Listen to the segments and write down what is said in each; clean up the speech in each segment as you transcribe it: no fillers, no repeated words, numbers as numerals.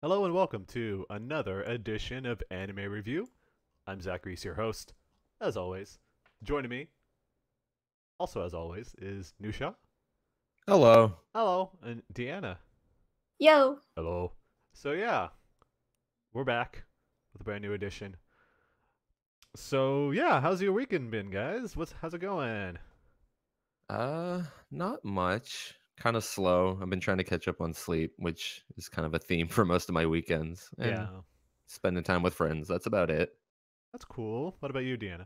Hello and welcome to another edition of Anime Review. I'm Zach Reese, your host. As always, joining me, also as always, is Nusha. Hello. Hello, and Deanna. Yo, Hello. So yeah, we're back with a brand new edition. So yeah, how's your weekend been, guys? How's it going? Not much. Kind of slow. I've been trying to catch up on sleep, which is kind of a theme for most of my weekends, and Yeah, spending time with friends. That's about it. that's cool. What about you, Deanna?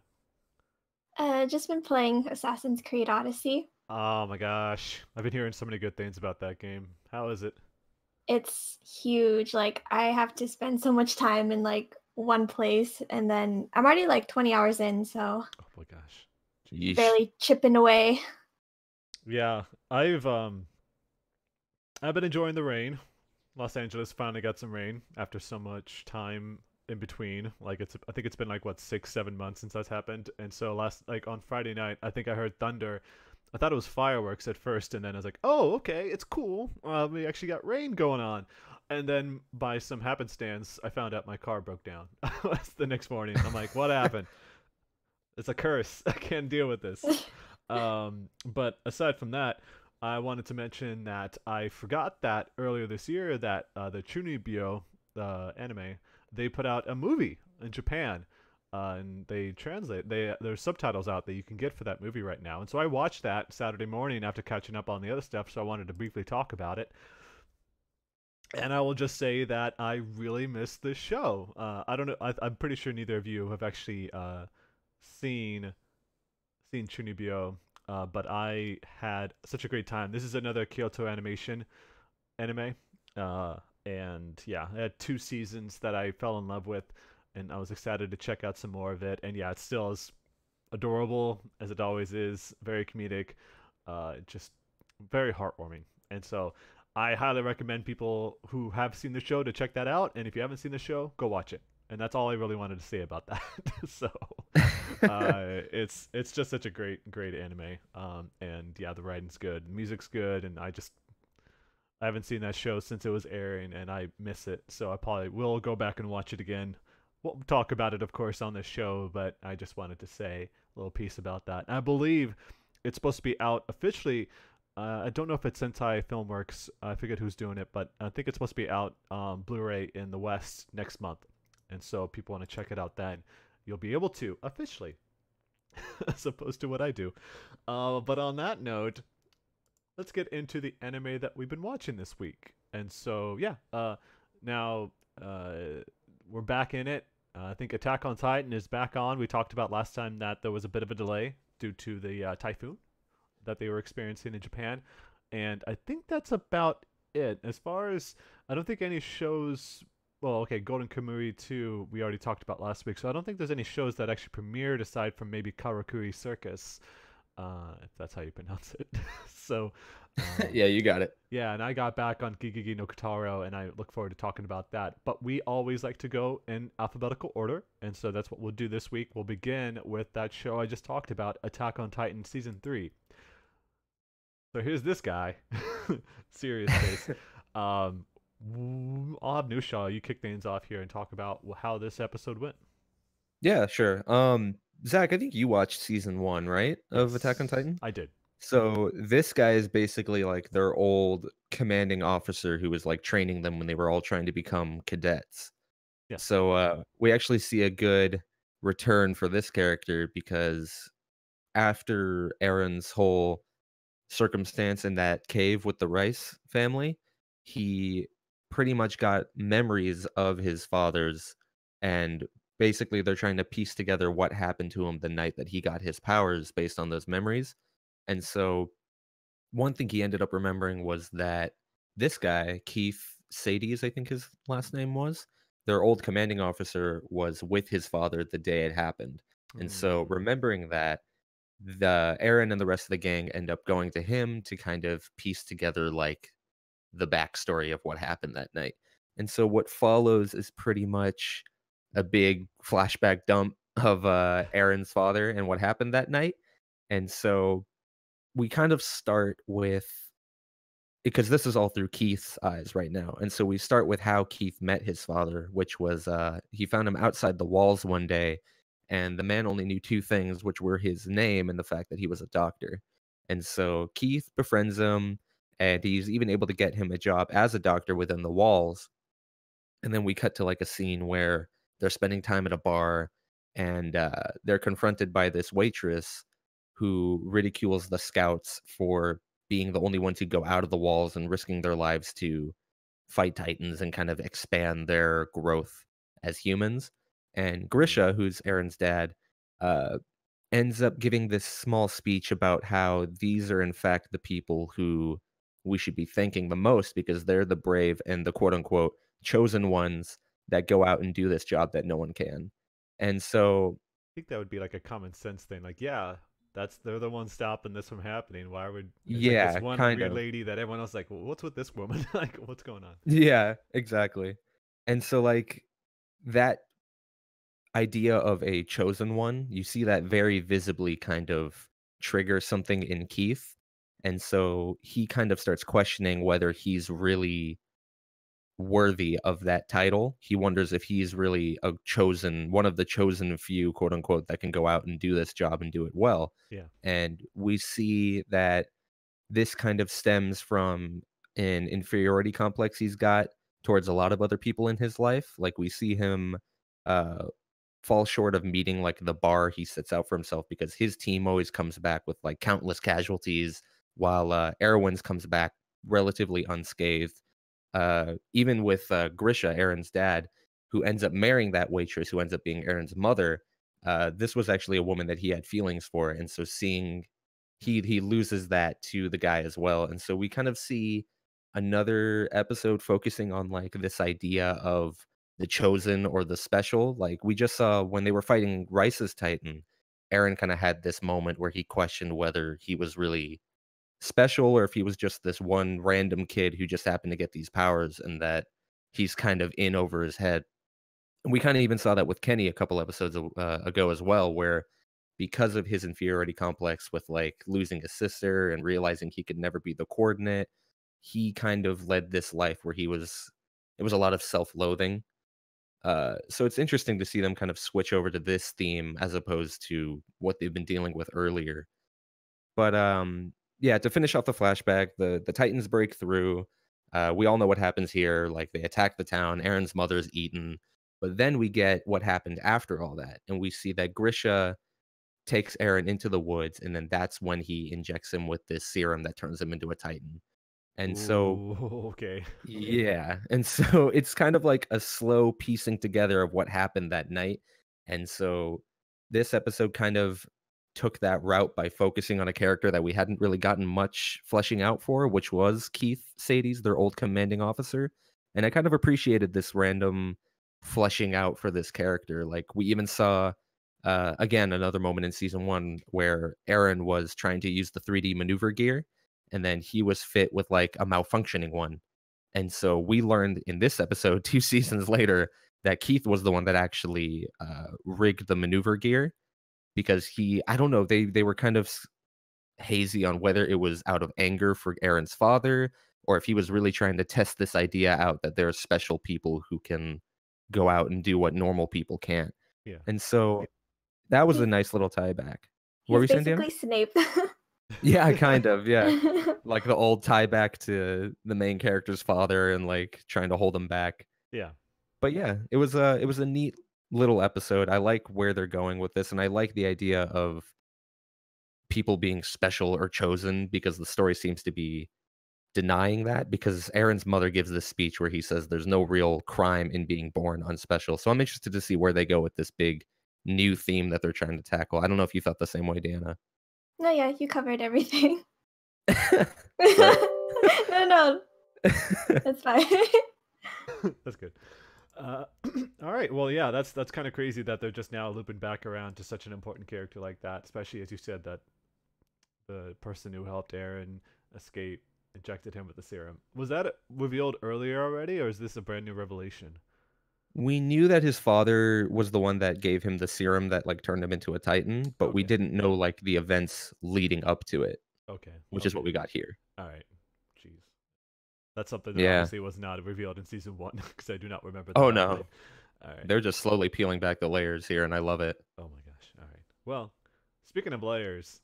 just been playing Assassin's Creed Odyssey. Oh my gosh, I've been hearing so many good things about that game. How is it? It's huge. Like I have to spend so much time in like one place and then I'm already like 20 hours in, so Oh my gosh. Yeesh. barely chipping away. Yeah, I've been enjoying the rain. Los Angeles finally got some rain after so much time in between. I think it's been like what 6, 7 months since that's happened. And so on Friday night, I think I heard thunder. I thought it was fireworks at first, and then I was like, oh, okay, it's cool. We actually got rain going on. And then by some happenstance, I found out my car broke down. That's the next morning. I'm like, what happened? It's a curse. I can't deal with this. But aside from that, I wanted to mention that I forgot that earlier this year that the Chunibyo anime, they put out a movie in Japan, and there's subtitles out that you can get for that movie right now. And so I watched that Saturday morning after catching up on the other stuff. So I wanted to briefly talk about it. And I will just say that I really missed this show. I don't know. I'm pretty sure neither of you have actually seen Chunibyo, but I had such a great time. This is another Kyoto Animation anime, and yeah, it had 2 seasons that I fell in love with, and I was excited to check out some more of it. And yeah, it's still as adorable as it always is, very comedic, just very heartwarming. And so I highly recommend people who have seen the show to check that out. And if you haven't seen the show, go watch it. And that's all I really wanted to say about that. So it's just such a great anime. And yeah, the writing's good, the music's good, and I haven't seen that show since it was airing, and I miss it. So I probably will go back and watch it again. We'll talk about it, of course, on this show, but I just wanted to say a little piece about that. I believe it's supposed to be out officially. I don't know if it's Sentai Filmworks. I forget who's doing it, but I think it's supposed to be out Blu-ray in the West next month. And so if people want to check it out then, you'll be able to officially, as opposed to what I do. But on that note, let's get into the anime that we've been watching this week. And so, yeah, now we're back in it. I think Attack on Titan is back on. We talked about last time that there was a bit of a delay due to the typhoon that they were experiencing in Japan. And I think that's about it. As far as, I don't think any shows. Well, okay, Golden Kamuy 2, we already talked about last week, so I don't think there's any shows that actually premiered aside from maybe Karakuri Circus, if that's how you pronounce it. So, Yeah, you got it. yeah, and I got back on Gigigi no Kotaro, and I look forward to talking about that. But we always like to go in alphabetical order, and so that's what we'll do this week. We'll begin with that show I just talked about, Attack on Titan Season 3. So here's this guy. Serious face. Um, I'll have Nusha, you kick things off here and talk about how this episode went. Yeah, sure. Zach, I think you watched season 1, right, of Attack on Yes, Titan? I did. So this guy is basically like their old commanding officer who was like training them when they were all trying to become cadets. Yes. So we actually see a good return for this character because after Aaron's whole circumstance in that cave with the Rice family, he pretty much got memories of his father's, and basically they're trying to piece together what happened to him the night that he got his powers based on those memories. And so one thing he ended up remembering was that this guy, Keith Sades, I think his last name was, their old commanding officer, was with his father the day it happened. And so Mm. remembering that, the Aaron and the rest of the gang end up going to him to kind of piece together like the backstory of what happened that night. And so what follows is pretty much a big flashback dump of Aaron's father and what happened that night. And so we kind of start with because this is all through Keith's eyes right now. And so we start with how Keith met his father, which was he found him outside the walls one day, and the man only knew two things, which were his name and the fact that he was a doctor. And so Keith befriends him, and he's even able to get him a job as a doctor within the walls. And then we cut to like a scene where they're spending time at a bar, and they're confronted by this waitress who ridicules the scouts for being the only ones who go out of the walls and risking their lives to fight titans and kind of expand their growth as humans. And Grisha, who's Aaron's dad, uh, ends up giving this small speech about how these are in fact the people who we should be thanking the most because they're the brave and the quote unquote chosen ones that go out and do this job that no one can. And so I think that would be like a common sense thing. Like, yeah, they're the ones stopping this from happening. Why would there's like this yeah, one kind weird of. lady that everyone else is like, well, what's with this woman? Like, what's going on? Yeah, exactly. And so like that idea of a chosen one, you see that very visibly kind of trigger something in Keith. And so he kind of starts questioning whether he's really worthy of that title. He wonders if he's really a chosen one of the chosen few, quote unquote, that can go out and do this job and do it well. Yeah. And we see that this kind of stems from an inferiority complex he's got towards a lot of other people in his life. Like we see him uh fall short of meeting like the bar he sets out for himself because his team always comes back with like countless casualties while Erwin's comes back relatively unscathed. Even with Grisha, Aaron's dad, who ends up marrying that waitress, who ends up being Aaron's mother. This was actually a woman that he had feelings for, and so seeing he loses that to the guy as well, and so we kind of see another episode focusing on like this idea of the chosen or the special. Like we just saw when they were fighting Rice's Titan, Aaron kind of had this moment where he questioned whether he was really special or if he was just this one random kid who just happened to get these powers and that he's kind of in over his head. And we kind of even saw that with Kenny a couple episodes ago as well, where because of his inferiority complex with like losing his sister and realizing he could never be the coordinate, he kind of led this life where it was a lot of self-loathing. So it's interesting to see them kind of switch over to this theme as opposed to what they've been dealing with earlier. But, yeah, to finish off the flashback, the Titans break through. We all know what happens here, like, they attack the town, Aaron's mother's eaten, but then we get what happened after all that, and we see that Grisha takes Aaron into the woods, and then that's when he injects him with this serum that turns him into a Titan. And so Ooh, okay. yeah, and so it's kind of like a slow piecing together of what happened that night, and so this episode kind of took that route by focusing on a character that we hadn't really gotten much fleshing out for, which was Keith Sadie's, their old commanding officer, and I kind of appreciated this random fleshing out for this character. Like we even saw again another moment in season 1 where Aaron was trying to use the 3D maneuver gear and then he was fit with like a malfunctioning one. And so we learned in this episode, 2 seasons later, that Keith was the one that actually rigged the maneuver gear because I don't know, they were kind of hazy on whether it was out of anger for Aaron's father or if he was really trying to test this idea out that there are special people who can go out and do what normal people can't. Yeah. And so that was a He's nice little tie back. What were he's you saying, Dan? basically Snape. Yeah, kind of, yeah. Like the old tie back to the main character's father and like trying to hold him back. Yeah. But yeah, it was a neat little episode. I like where they're going with this, and I like the idea of people being special or chosen because the story seems to be denying that because Aaron's mother gives this speech where he says there's no real crime in being born unspecial. So I'm interested to see where they go with this big new theme that they're trying to tackle. I don't know if you thought the same way, Deanna. No, yeah, you covered everything. Sorry. No, no, that's fine. That's good. Uh, all right. Well, yeah, that's kind of crazy that they're just now looping back around to such an important character like that, especially as you said that the person who helped Aaron escape injected him with the serum. Was that revealed earlier already, or is this a brand new revelation? We knew that his father was the one that gave him the serum that like turned him into a Titan, but we Okay. didn't know like the events leading up to it, Okay. which is what Okay. we got here. All right. Jeez. That's something that Yeah. obviously was not revealed in season 1 because I do not remember the Oh timeline. no. All right. They're just slowly peeling back the layers here, and I love it. Oh my gosh. All right. Well, speaking of layers,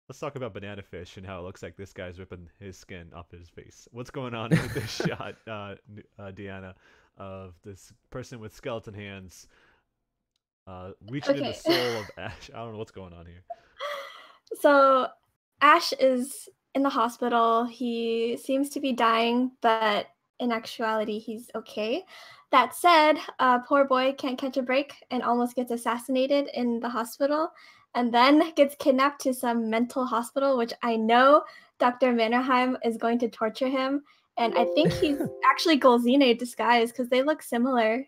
let's talk about Banana Fish and how it looks like this guy's ripping his skin off his face. What's going on with this shot, Deanna, of this person with skeleton hands reaching in the Okay. soul of Ash? I don't know what's going on here. So Ash is in the hospital. He seems to be dying, but in actuality, he's okay. That said, poor boy can't catch a break and almost gets assassinated in the hospital and then gets kidnapped to some mental hospital, which I know Dr. Mannerheim is going to torture him. And I think he's actually Golzine disguised because they look similar.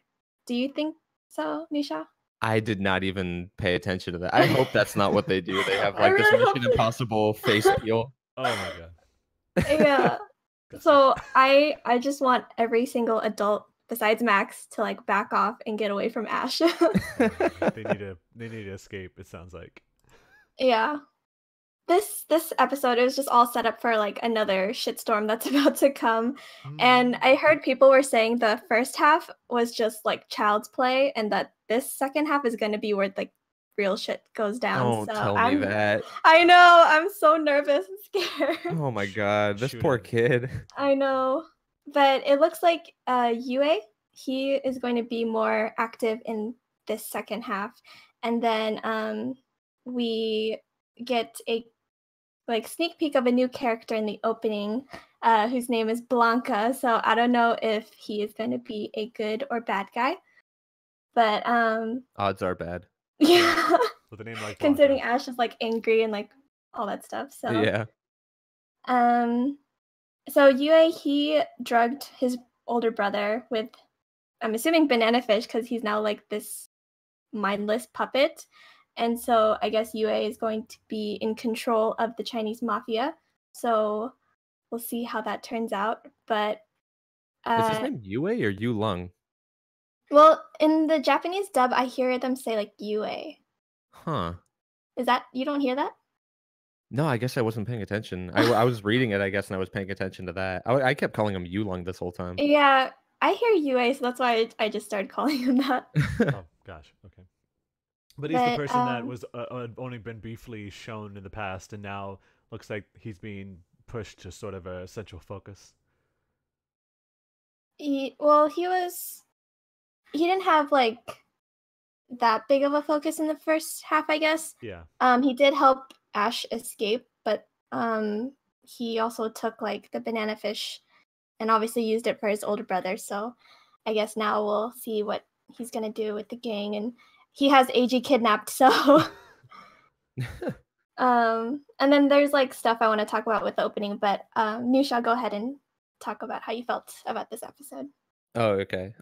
Do you think so, Nisha? I did not even pay attention to that. I hope that's not what they do. They have I like this really hope Mission Impossible face peel. Oh my god. Yeah. Gotcha. So I just want every single adult besides Max to like back off and get away from Ash. they need to escape. It sounds like. Yeah. This episode, it was just all set up for like another shitstorm that's about to come. And I heard people were saying the first half was just like child's play and that this second half is going to be where like real shit goes down. Don't So tell me that. I know, I'm so nervous and scared. Oh my god, this Shoot poor him. kid. I know. But it looks like Yue, he is going to be more active in this second half. And then we get a like sneak peek of a new character in the opening, whose name is Blanca. So I don't know if he is going to be a good or bad guy. But Odds are bad. yeah. With a name like Considering Blanca. Ash is like angry and like all that stuff. So Yeah. So Yue, he drugged his older brother with, I'm assuming banana fish, because he's now like this mindless puppet. And so I guess Yue is going to be in control of the Chinese mafia. So we'll see how that turns out. But Is his name Yue or Yu Lung? well, in the Japanese dub, I hear them say like Yue. Huh. Is that, you don't hear that? No, I guess I wasn't paying attention. I was reading it, I guess, and I was paying attention to that. I kept calling him Yu Lung this whole time. Yeah, I hear Yue, so that's why I just started calling him that. Oh gosh. Okay. But he's the But, person that was only been briefly shown in the past, and now looks like he's being pushed to sort of a central focus. he didn't have like that big of a focus in the first half, I guess. Yeah. He did help Ash escape, but he also took like the banana fish and obviously used it for his older brother. So I guess now we'll see what he's gonna do with the gang. And he has AG kidnapped, so and then there's like stuff I want to talk about with the opening, but Nusha, go ahead and talk about how you felt about this episode. Oh, okay.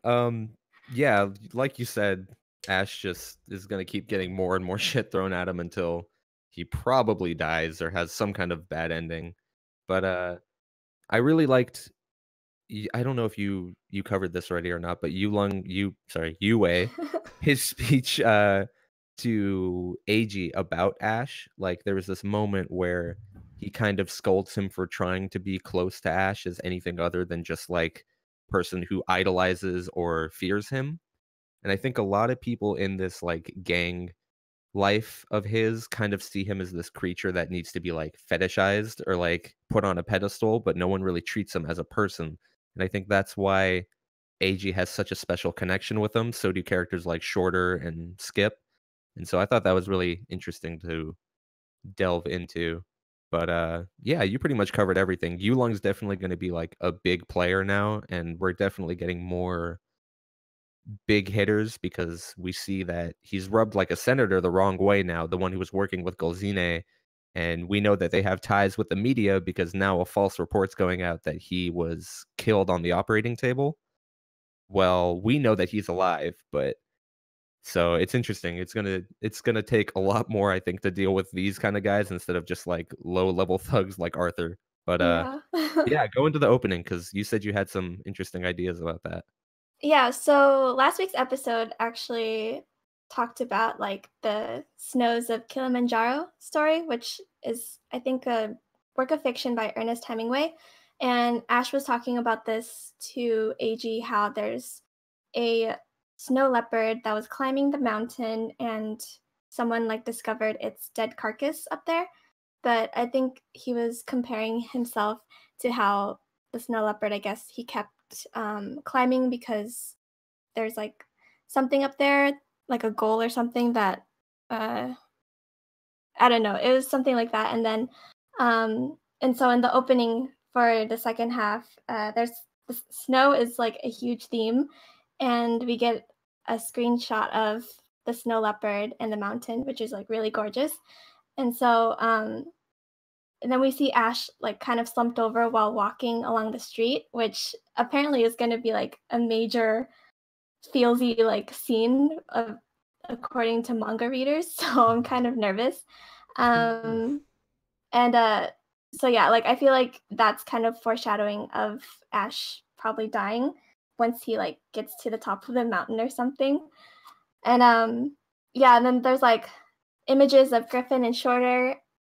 Yeah, like you said, Ash just is gonna keep getting more and more shit thrown at him until he probably dies or has some kind of bad ending. But I really liked. I don't know if you covered this already or not, but Yue, his speech to Eiji about Ash, like there was this moment where he kind of scolds him for trying to be close to Ash as anything other than just like person who idolizes or fears him. And I think a lot of people in this like gang life of his kind of see him as this creature that needs to be like fetishized or like put on a pedestal, but no one really treats him as a person. And I think that's why AG has such a special connection with him. So do characters like Shorter and Skip. And so I thought that was really interesting to delve into. But yeah, you pretty much covered everything. Yulong's definitely going to be like a big player now, and we're definitely getting more big hitters because we see that he's rubbed like a senator the wrong way now, the one who was working with Golzine. And we know that they have ties with the media because now a false report's going out that he was killed on the operating table. Well, we know that he's alive, but so it's interesting. It's gonna take a lot more, I think, to deal with these kind of guys instead of just like low level thugs like Arthur. But Yeah. yeah, go into the opening because you said you had some interesting ideas about that. Yeah, so last week's episode actually talked about like the Snows of Kilimanjaro story, which is I think a work of fiction by Ernest Hemingway. And Ash was talking about this to AG, how there's a snow leopard that was climbing the mountain and someone like discovered its dead carcass up there. But I think he was comparing himself to how the snow leopard, I guess, he kept climbing because there's like something up there, like a goal or something that I don't know. It was something like that. And so in the opening for the second half, there's the snow is like a huge theme, and we get a screenshot of the snow leopard and the mountain, which is like really gorgeous. And so, and then we see Ash like kind of slumped over while walking along the street, which apparently is going to be like a major feelsy like scene of according to manga readers. So I'm kind of nervous. Um, and so yeah, like I feel like that's kind of foreshadowing of Ash probably dying once he like gets to the top of the mountain or something. And yeah, and then there's like images of Griffin and Shorter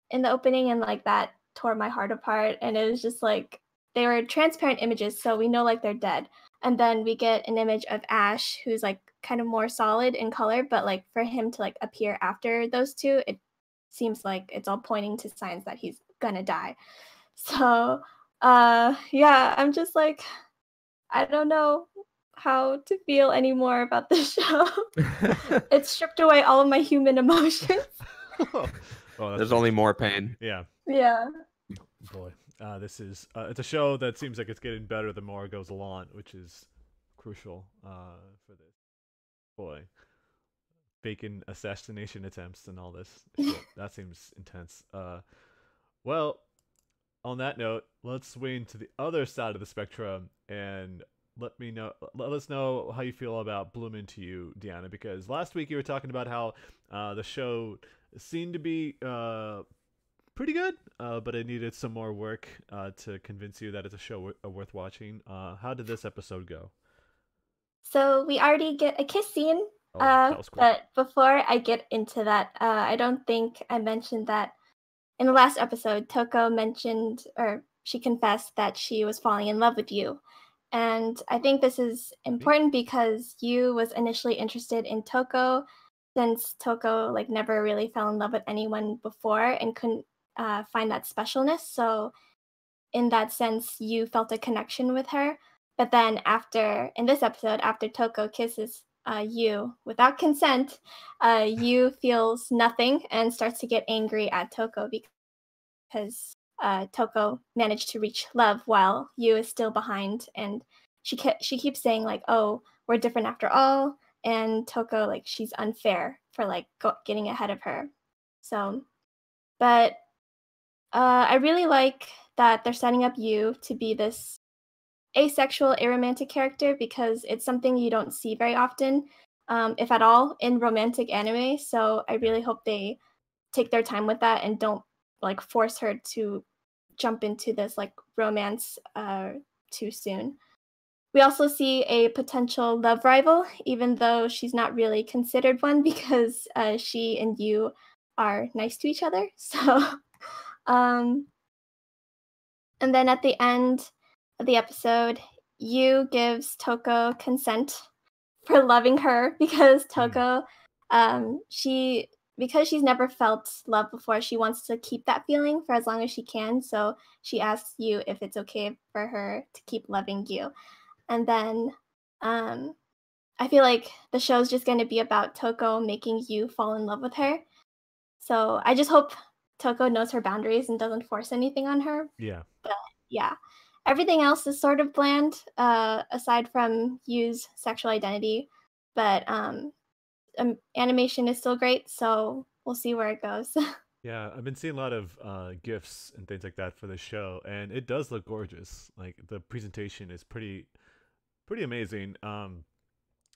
in the opening, and like that tore my heart apart. And it was just like they were transparent images, so we know like they're dead. And then we get an image of Ash who's like kind of more solid in color, but like for him to like appear after those two, it seems like it's all pointing to signs that he's gonna die. So yeah, I'm just like, I don't know how to feel anymore about this show. It stripped away all of my human emotions. Well, There's only more pain. Yeah. Yeah. Boy, this is it's a show that seems like it's getting better the more it goes along, which is crucial for this. Boy, bacon assassination attempts and all this shit, that seems intense. Well, on that note, let's swing to the other side of the spectrum and let us know how you feel about Bloom Into You, Deanna, because last week you were talking about how the show seemed to be pretty good, but it needed some more work to convince you that it's a show worth watching. How did this episode go? So we already get a kiss scene. Oh, that was cool. But before I get into that, I don't think I mentioned that in the last episode, Toko mentioned, or she confessed that she was falling in love with you. And I think this is important because Yu was initially interested in Toko, since Toko like never really fell in love with anyone before and couldn't find that specialness. So in that sense, Yu felt a connection with her. But then in this episode, after Toko kisses Yu without consent, Yu feels nothing and starts to get angry at Toko because Toko managed to reach love while Yu is still behind. And she keeps saying like, "Oh, we're different after all," and Toko like she's unfair for like getting ahead of her. So, but I really like that they're setting up Yu to be this asexual, aromantic character because it's something you don't see very often, if at all, in romantic anime. So I really hope they take their time with that and don't like force her to jump into this like romance too soon. We also see a potential love rival, even though she's not really considered one because she and Yu are nice to each other. So, and then at the end of the episode, Yu gives Toko consent for loving her because Toko, because she's never felt love before, she wants to keep that feeling for as long as she can. So she asks Yu if it's okay for her to keep loving Yu. And then I feel like the show's just going to be about Toko making Yu fall in love with her. So I just hope Toko knows her boundaries and doesn't force anything on her. Yeah. But yeah, everything else is sort of bland, aside from Yu's sexual identity. But animation is still great, so we'll see where it goes. Yeah, I've been seeing a lot of GIFs and things like that for the show, and it does look gorgeous. Like the presentation is pretty amazing.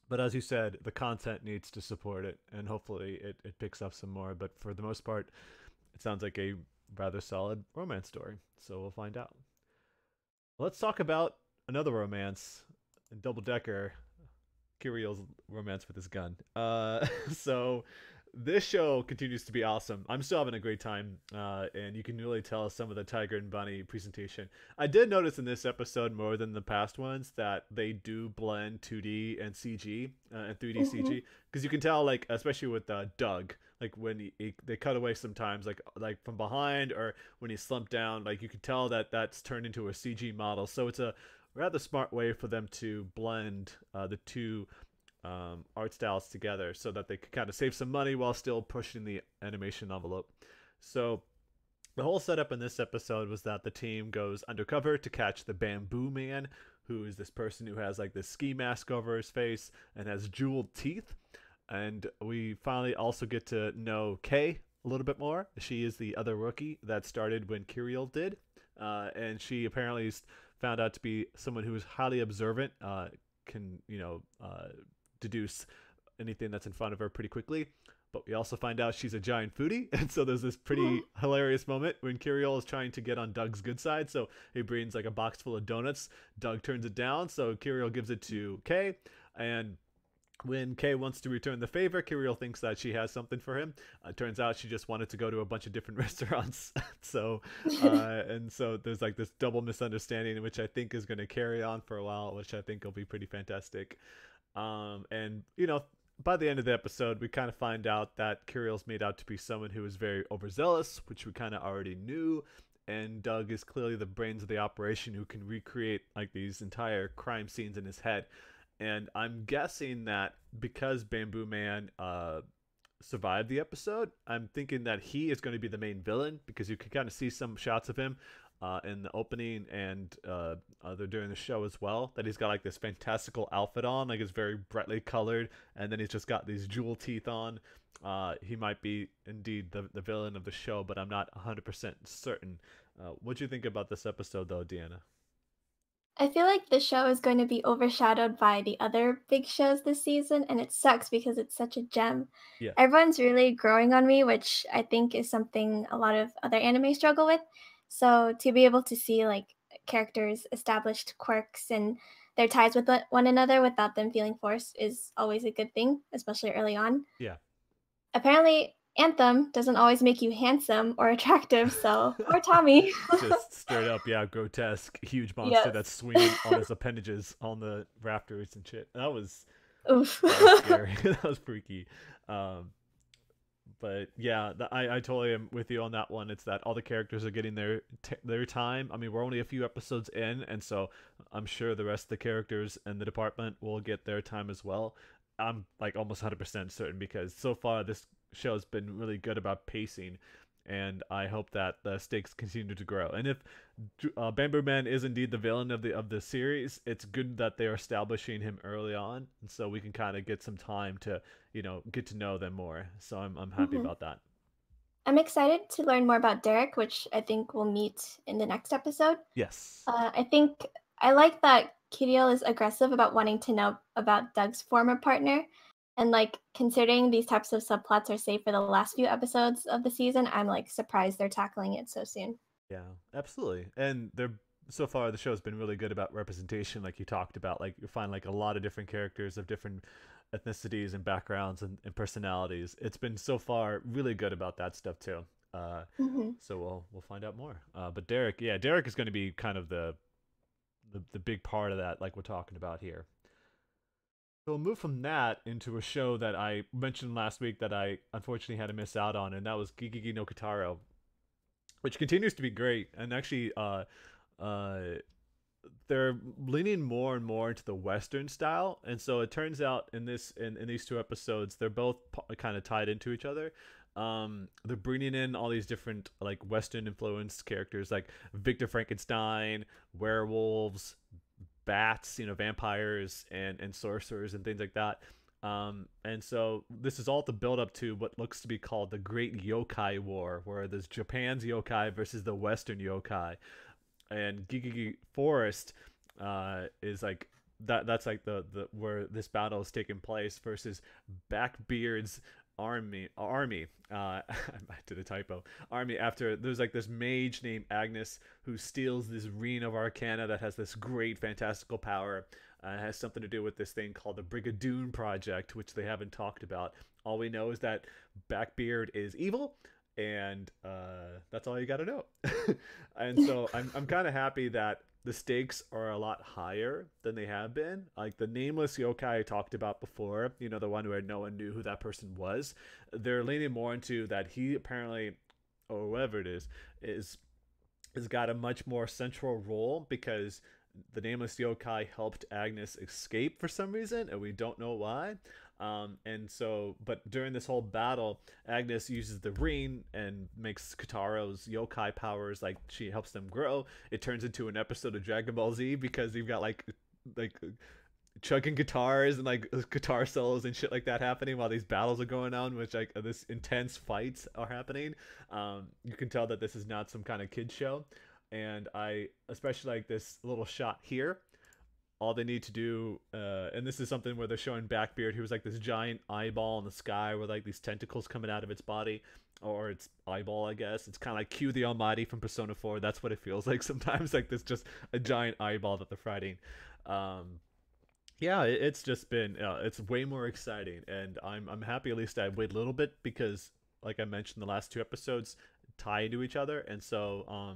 But as you said, the content needs to support it, and hopefully it picks up some more. But for the most part, it sounds like a rather solid romance story. So we'll find out. Let's talk about another romance, Double Decker, Kirio's romance with his gun. So this show continues to be awesome. I'm still having a great time, and you can really tell some of the Tiger and Bunny presentation. I did notice in this episode more than the past ones that they do blend 2D and CG and 3D CG, because you can tell, like, especially with Doug, like when they cut away sometimes, like from behind, or when he slumped down, like you can tell that that's turned into a CG model. So it's a rather smart way for them to blend the two art styles together so that they could kind of save some money while still pushing the animation envelope. So the whole setup in this episode was that the team goes undercover to catch the Bamboo Man, who is this person who has like this ski mask over his face and has jeweled teeth. And we finally also get to know Kay a little bit more. She is the other rookie that started when Kiriel did. And she apparently found out to be someone who is highly observant, can, deduce anything that's in front of her pretty quickly. But we also find out she's a giant foodie, and so there's this pretty hilarious moment when Kiriel is trying to get on Doug's good side. So he brings like a box full of donuts. Doug turns it down, so Kiriel gives it to Kay, and when Kay wants to return the favor, Kiriel thinks that she has something for him. Turns out she just wanted to go to a bunch of different restaurants. So there's like this double misunderstanding, which I think is going to carry on for a while, which I think will be pretty fantastic. And by the end of the episode, we kind of find out that Kiriel's made out to be someone who is very overzealous, which we kind of already knew. And Doug is clearly the brains of the operation who can recreate like these entire crime scenes in his head. And I'm guessing that because Bamboo Man survived the episode, I'm thinking that he is going to be the main villain, because you can kind of see some shots of him in the opening and during the show as well, that he's got like this fantastical outfit on, like it's very brightly colored, and then he's just got these jewel teeth on. He might be indeed the villain of the show, but I'm not 100% certain. What do you think about this episode though, Deanna? I feel like the show is going to be overshadowed by the other big shows this season, and it sucks because it's such a gem. Yeah. Everyone's really growing on me, which I think is something a lot of other anime struggle with. So to be able to see like characters' established quirks and their ties with one another without them feeling forced is always a good thing, especially early on. Yeah. Apparently, Anthem doesn't always make you handsome or attractive, so poor Tommy. Just straight up, yeah, grotesque, huge monster that's swinging on his appendages on the rafters and shit. That was scary. That was freaky. But yeah, I totally am with you on that one. It's that all the characters are getting their time. I mean, we're only a few episodes in, and so I'm sure the rest of the characters in the department will get their time as well. I'm like almost 100% certain, because so far this show has been really good about pacing, and I hope that the stakes continue to grow. And if Bamboo Man is indeed the villain of the series, it's good that they're establishing him early on, and so we can kind of get some time to get to know them more. So I'm happy about that. I'm excited to learn more about Derek, which I think we'll meet in the next episode. Yes. I think I like that Kiriel is aggressive about wanting to know about Doug's former partner. And like considering these types of subplots are safe for the last few episodes of the season, I'm like surprised they're tackling it so soon. Yeah, absolutely. And so far the show's been really good about representation, like you talked about. Like you find like a lot of different characters of different ethnicities and backgrounds and personalities. It's been so far really good about that stuff too. So we'll find out more. But Derek is going to be kind of the big part of that, like we're talking about here. So we'll move from that into a show that I mentioned last week that I unfortunately had to miss out on, and that was Gigigi no Kitaro, which continues to be great. And actually, they're leaning more and more into the Western style, and so it turns out in these two episodes, they're both kind of tied into each other. They're bringing in all these different like Western influenced characters, like Victor Frankenstein, werewolves, bats, vampires and sorcerers and things like that. And so this is all to build up to what looks to be called the Great Yokai War, where there's Japan's yokai versus the Western yokai. And Gigigi Forest is like that's like the where this battle is taking place versus Blackbeard's army I did a typo. Army, after there's like this mage named Agnes who steals this ring of arcana that has this great fantastical power, It has something to do with this thing called the Brigadoon Project, which they haven't talked about. All we know is that Blackbeard is evil, and that's all you got to know. And so I'm kind of happy that the stakes are a lot higher than they have been. Like the nameless yokai I talked about before, the one where no one knew who that person was. They're leaning more into that he apparently, or whoever it is has got a much more central role because the nameless yokai helped Agnes escape for some reason, and we don't know why. And so, but during this whole battle, Agnes uses the ring and makes Kataro's yokai powers, like she helps them grow. It turns into an episode of Dragon Ball Z because you've got like chugging guitars and like guitar solos and shit like that happening while these battles are going on, which like this intense fights are happening. You can tell that this is not some kind of kid show, and I especially like this little shot here. All they need to do, and this is something where they're showing Blackbeard, who's like this giant eyeball in the sky with like these tentacles coming out of its body, or its eyeball, I guess. It's kind of like Q the Almighty from Persona 4. That's what it feels like sometimes, like this just a giant eyeball that they're fighting. Yeah, it's just been, it's way more exciting, and I'm happy at least I waited a little bit because, like I mentioned, the last 2 episodes tie into each other, and so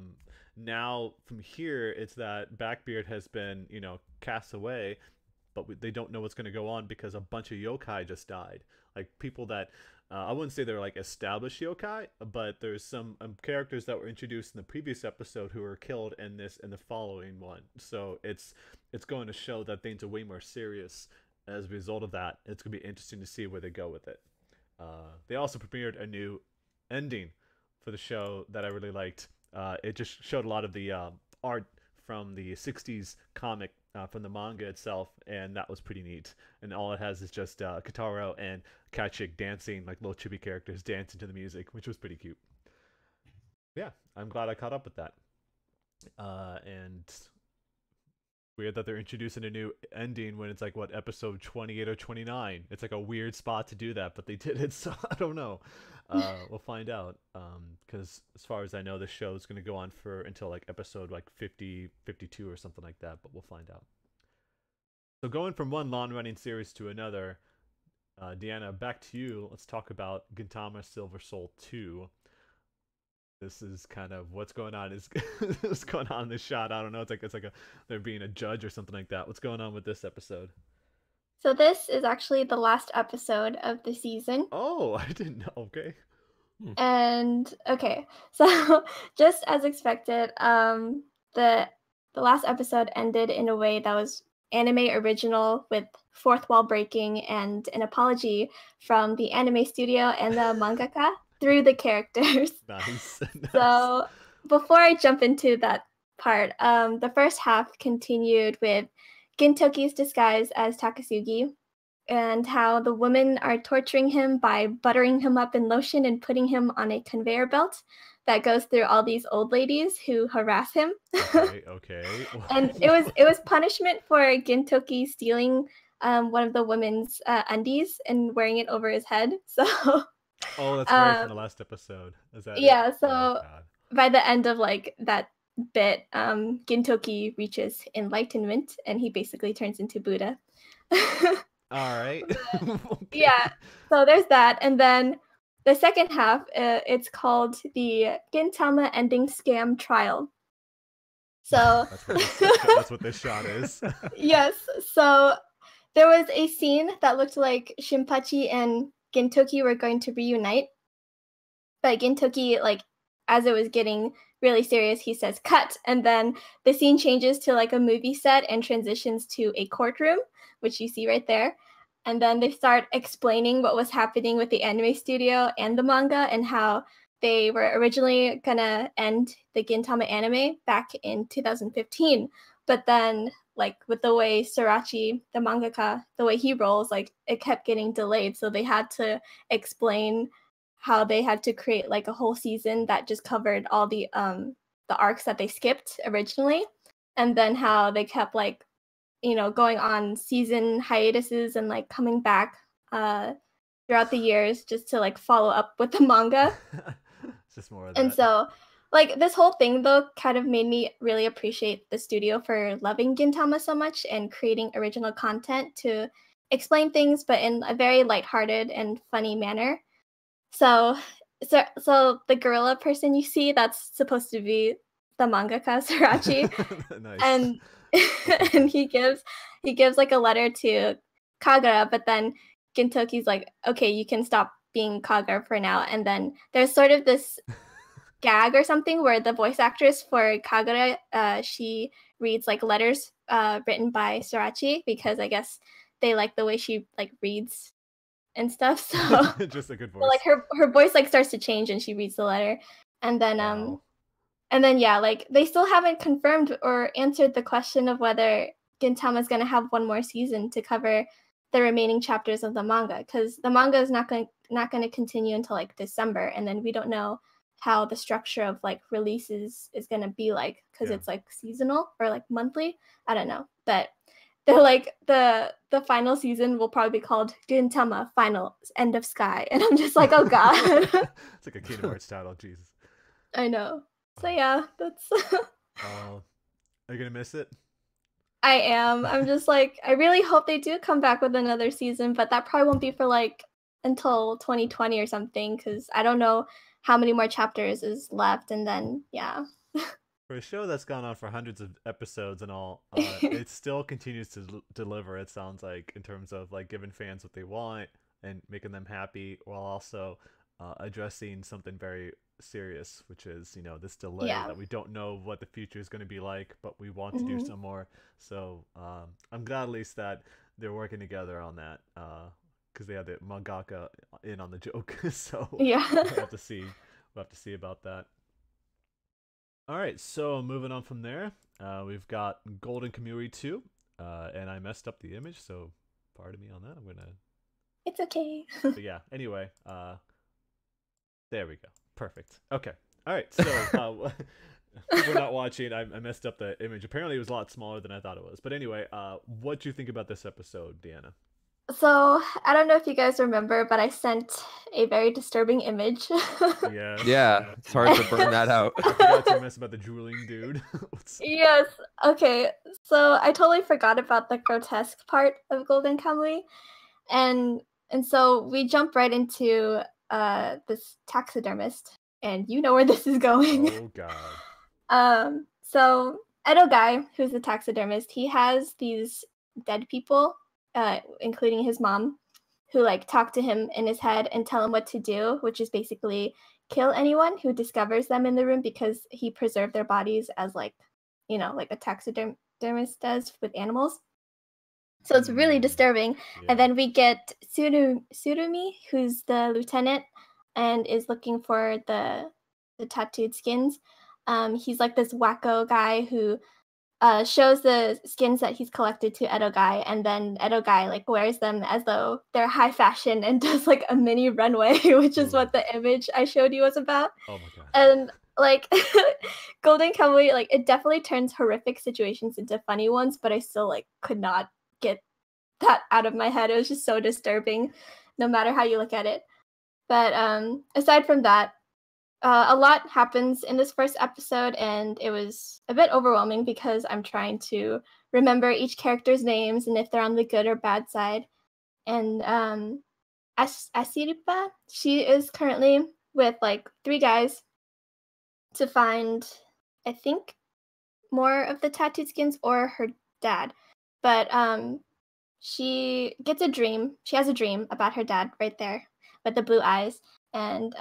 now from here it's that Blackbeard has been cast away, but they don't know what's going to go on because a bunch of yokai just died, like people that I wouldn't say they're like established yokai, but there's some characters that were introduced in the previous episode who were killed in the following one. So it's going to show that things are way more serious as a result of that. It's going to be interesting to see where they go with it. They also premiered a new ending for the show that I really liked. It just showed a lot of the art from the 60s comic from the manga itself, and that was pretty neat. And all it has is just Kataro and Kachik dancing, like little chibi characters dancing to the music, which was pretty cute. Yeah, I'm glad I caught up with that. And weird that they're introducing a new ending when it's like, what, episode 28 or 29? It's like a weird spot to do that, but they did it, so I don't know. We'll find out, because as far as I know, the show is going to go on for until like episode like 50, 52 or something like that, but we'll find out. So going from one long-running series to another, Deanna, back to you. Let's talk about Gintama Silver Soul 2. This is kind of what's going on. What's going on in this shot? I don't know. It's like they're being a judge or something like that. What's going on with this episode? So this is actually the last episode of the season. Oh, I didn't know. Okay. And okay, so just as expected, the last episode ended in a way that was anime original, with fourth wall breaking and an apology from the anime studio and the mangaka through the characters. Nice. So before I jump into that part, the first half continued with Gintoki's disguise as Takasugi, and how the women are torturing him by buttering him up in lotion and putting him on a conveyor belt that goes through all these old ladies who harass him. Okay. And it was punishment for Gintoki stealing one of the women's undies and wearing it over his head. So oh, that's right, from the last episode. Is that yeah, it? so by the end of like that bit, Gintoki reaches enlightenment and he basically turns into Buddha. All right. Okay. Yeah, so there's that. And then the second half, it's called the Gintama Ending Scam Trial. So that's what this shot is. Yes, so there was a scene that looked like Shinpachi and Gintoki were going to reunite, but Gintoki, like, as it was getting really serious, he says cut, and then the scene changes to like a movie set and transitions to a courtroom, which you see right there. And then they start explaining what was happening with the anime studio and the manga, and how they were originally gonna end the Gintama anime back in 2015, but then, like, with the way Sorachi, the mangaka, the way he rolls, like, it kept getting delayed, so they had to explain how they had to create like a whole season that just covered all the arcs that they skipped originally, and then how they kept, like, you know, going on season hiatuses and like coming back throughout the years just to like follow up with the manga. It's just more of that. And so Like this whole thing though kind of made me really appreciate the studio for loving Gintama so much and creating original content to explain things but in a very lighthearted and funny manner. So so the gorilla person you see, that's supposed to be the mangaka Surachi, Nice. and and he gives like a letter to Kagura, but then Gintoki's like, okay, you can stop being Kagura for now. And then there's sort of this gag or something where the voice actress for Kagura, she reads like letters written by Surachi because I guess they like the way she like reads and stuff. So, Just a good so voice. like her voice like starts to change and she reads the letter, and then Wow. and then yeah, like they still haven't confirmed or answered the question of whether Gintama is gonna have one more season to cover the remaining chapters of the manga, because the manga is not going to continue until like December, and then we don't know how the structure of like releases is going to be like, because Yeah. it's like seasonal or like monthly. I don't know, but they're like the final season will probably be called Gintama Final End of Sky, and I'm just like, oh god. It's like a Kingdom Hearts title. Jesus. I know. So yeah, that's Are you gonna miss it? I am. I'm just like, I really hope they do come back with another season, but that probably won't be for like until 2020 or something, because I don't know how many more chapters is left, and then yeah. For a show that's gone on for hundreds of episodes and all, it still continues to deliver. It sounds like, in terms of like giving fans what they want and making them happy, while also addressing something very serious, which is, you know, this delay Yeah. that we don't know what the future is going to be like, but we want to do Mhm. some more. So I'm glad at least that they're working together on that, because they had the mangaka in on the joke. So Yeah. we'll have to see. We'll have to see about that. All right, so moving on from there, we've got Golden Kamuy 2, and I messed up the image, so pardon me on that. I'm gonna, It's okay. but yeah. Anyway, there we go. Perfect. Okay. All right. So we're not watching. I messed up the image. Apparently, it was a lot smaller than I thought it was. But anyway, what do you think about this episode, Deanna? So I don't know if you guys remember, but I sent a very disturbing image. Yeah. Yeah, it's hard to burn that out. I forgot to mess about the drooling dude. Yes. Okay. So I totally forgot about the grotesque part of Golden Kamuy, and so we jump right into this taxidermist, and you know where this is going. Oh God. So Edo Guy, who's the taxidermist, he has these dead people, including his mom, who like talk to him in his head and tell him what to do, which is basically kill anyone who discovers them in the room, because he preserved their bodies as like, you know, like a taxidermist does with animals. So it's really disturbing. Yeah. And then we get Surumi, who's the lieutenant and is looking for the tattooed skins. He's like this wacko guy who shows the skins that he's collected to Edo Guy, and then Edo Guy like wears them as though they're high fashion and does like a mini runway, which is Ooh. what the image I showed you was about. Oh my God. And like Golden Kamuy, like it definitely turns horrific situations into funny ones, but I still like could not get that out of my head. It was just so disturbing, no matter how you look at it. But aside from that, a lot happens in this first episode, and it was a bit overwhelming because I'm trying to remember each character's names and if they're on the good or bad side. And Asiripa, she is currently with like 3 guys to find, I think, more of the tattooed skins or her dad. But she gets a dream. She has a dream about her dad right there with the blue eyes. And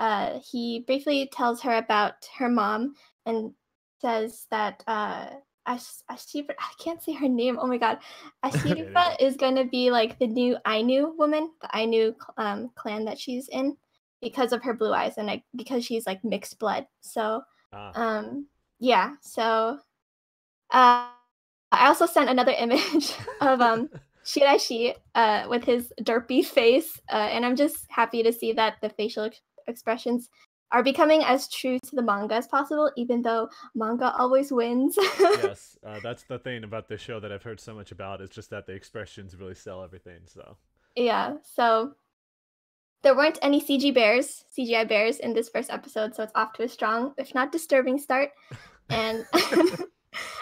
he briefly tells her about her mom and says that Ashiba, I can't say her name. Oh my god. Ashiripa is going to be like the new Ainu woman, the Ainu clan that she's in, because of her blue eyes and like because she's like mixed blood. So yeah. So I also sent another image of Shiraishi with his derpy face, and I'm just happy to see that the facial expressions are becoming as true to the manga as possible, even though manga always wins. Yes, that's the thing about this show that I've heard so much about. It's just that the expressions really sell everything. So yeah, so There weren't any CGI bears in this first episode, so it's off to a strong, if not disturbing, start. And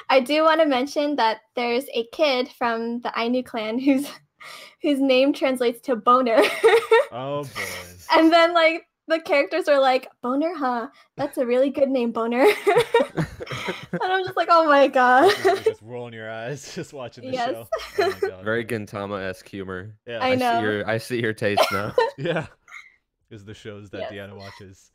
I do want to mention that there's a kid from the Ainu clan whose name translates to boner. Oh boy. And then like the characters are like, boner, huh? That's a really good name, boner. And I'm just like, oh my god. You're just rolling your eyes just watching the Yes. show. Oh my god. Very Gintama-esque humor. Yeah. I know. I see your taste now. Yeah. Is the shows that Yes. Deanna watches.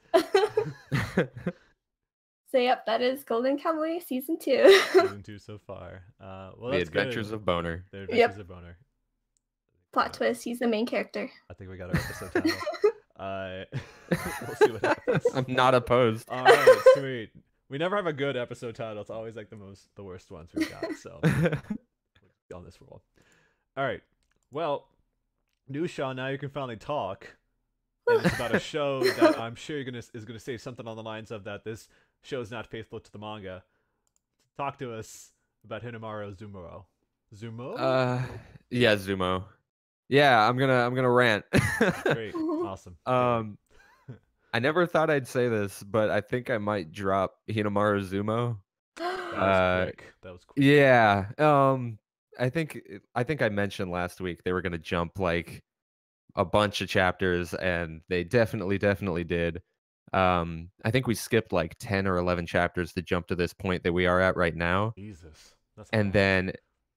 So yep, that is Golden Kamuy season 2. Season 2 so far. Well, The that's Adventures good. of Boner. The Yep. Adventures of Boner. Plot twist, he's the main character. I think we got our episode title. We'll see what happens. I'm not opposed. All right, sweet. We never have a good episode title. It's always like the worst ones we've got. So we'll on this roll. All right. Well, new Shaw. Now you can finally talk. And it's about a show that I'm sure is gonna say something on the lines of that this show is not faithful to the manga. Talk to us about Hinamaru Zumuro. Zumo? Yeah, Zumo. Yeah, I'm gonna rant. Great. Awesome. I never thought I'd say this, but I think I might drop Hinamaru Zumo. That was quick. That was quick. Yeah. I think I mentioned last week they were gonna jump like a bunch of chapters, and they definitely did. I think we skipped like 10 or 11 chapters to jump to this point that we are at right now. Jesus. That's And fast. then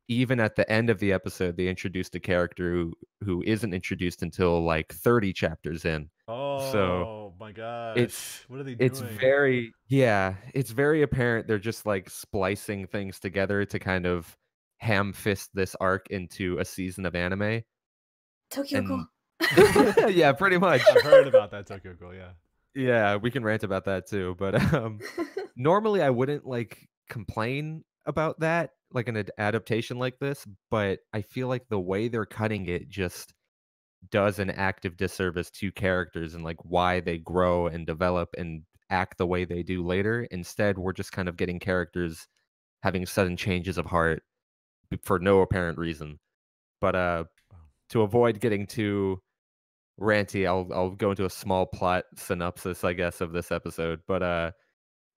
even at the end of the episode, they introduced a character who isn't introduced until like 30 chapters in. Oh my gosh. What are they doing? It's very apparent they're just like splicing things together to kind of ham fist this arc into a season of anime. Tokyo Ghoul. Yeah, pretty much. I've heard about that Tokyo Ghoul, yeah. Yeah, we can rant about that too. But normally I wouldn't like complain about that, like an adaptation like this, but I feel like the way they're cutting it just does an active disservice to characters and like why they grow and develop and act the way they do later. Instead, we're just kind of getting characters having sudden changes of heart for no apparent reason. But to avoid getting too ranty, I'll go into a small plot synopsis, I guess, of this episode. But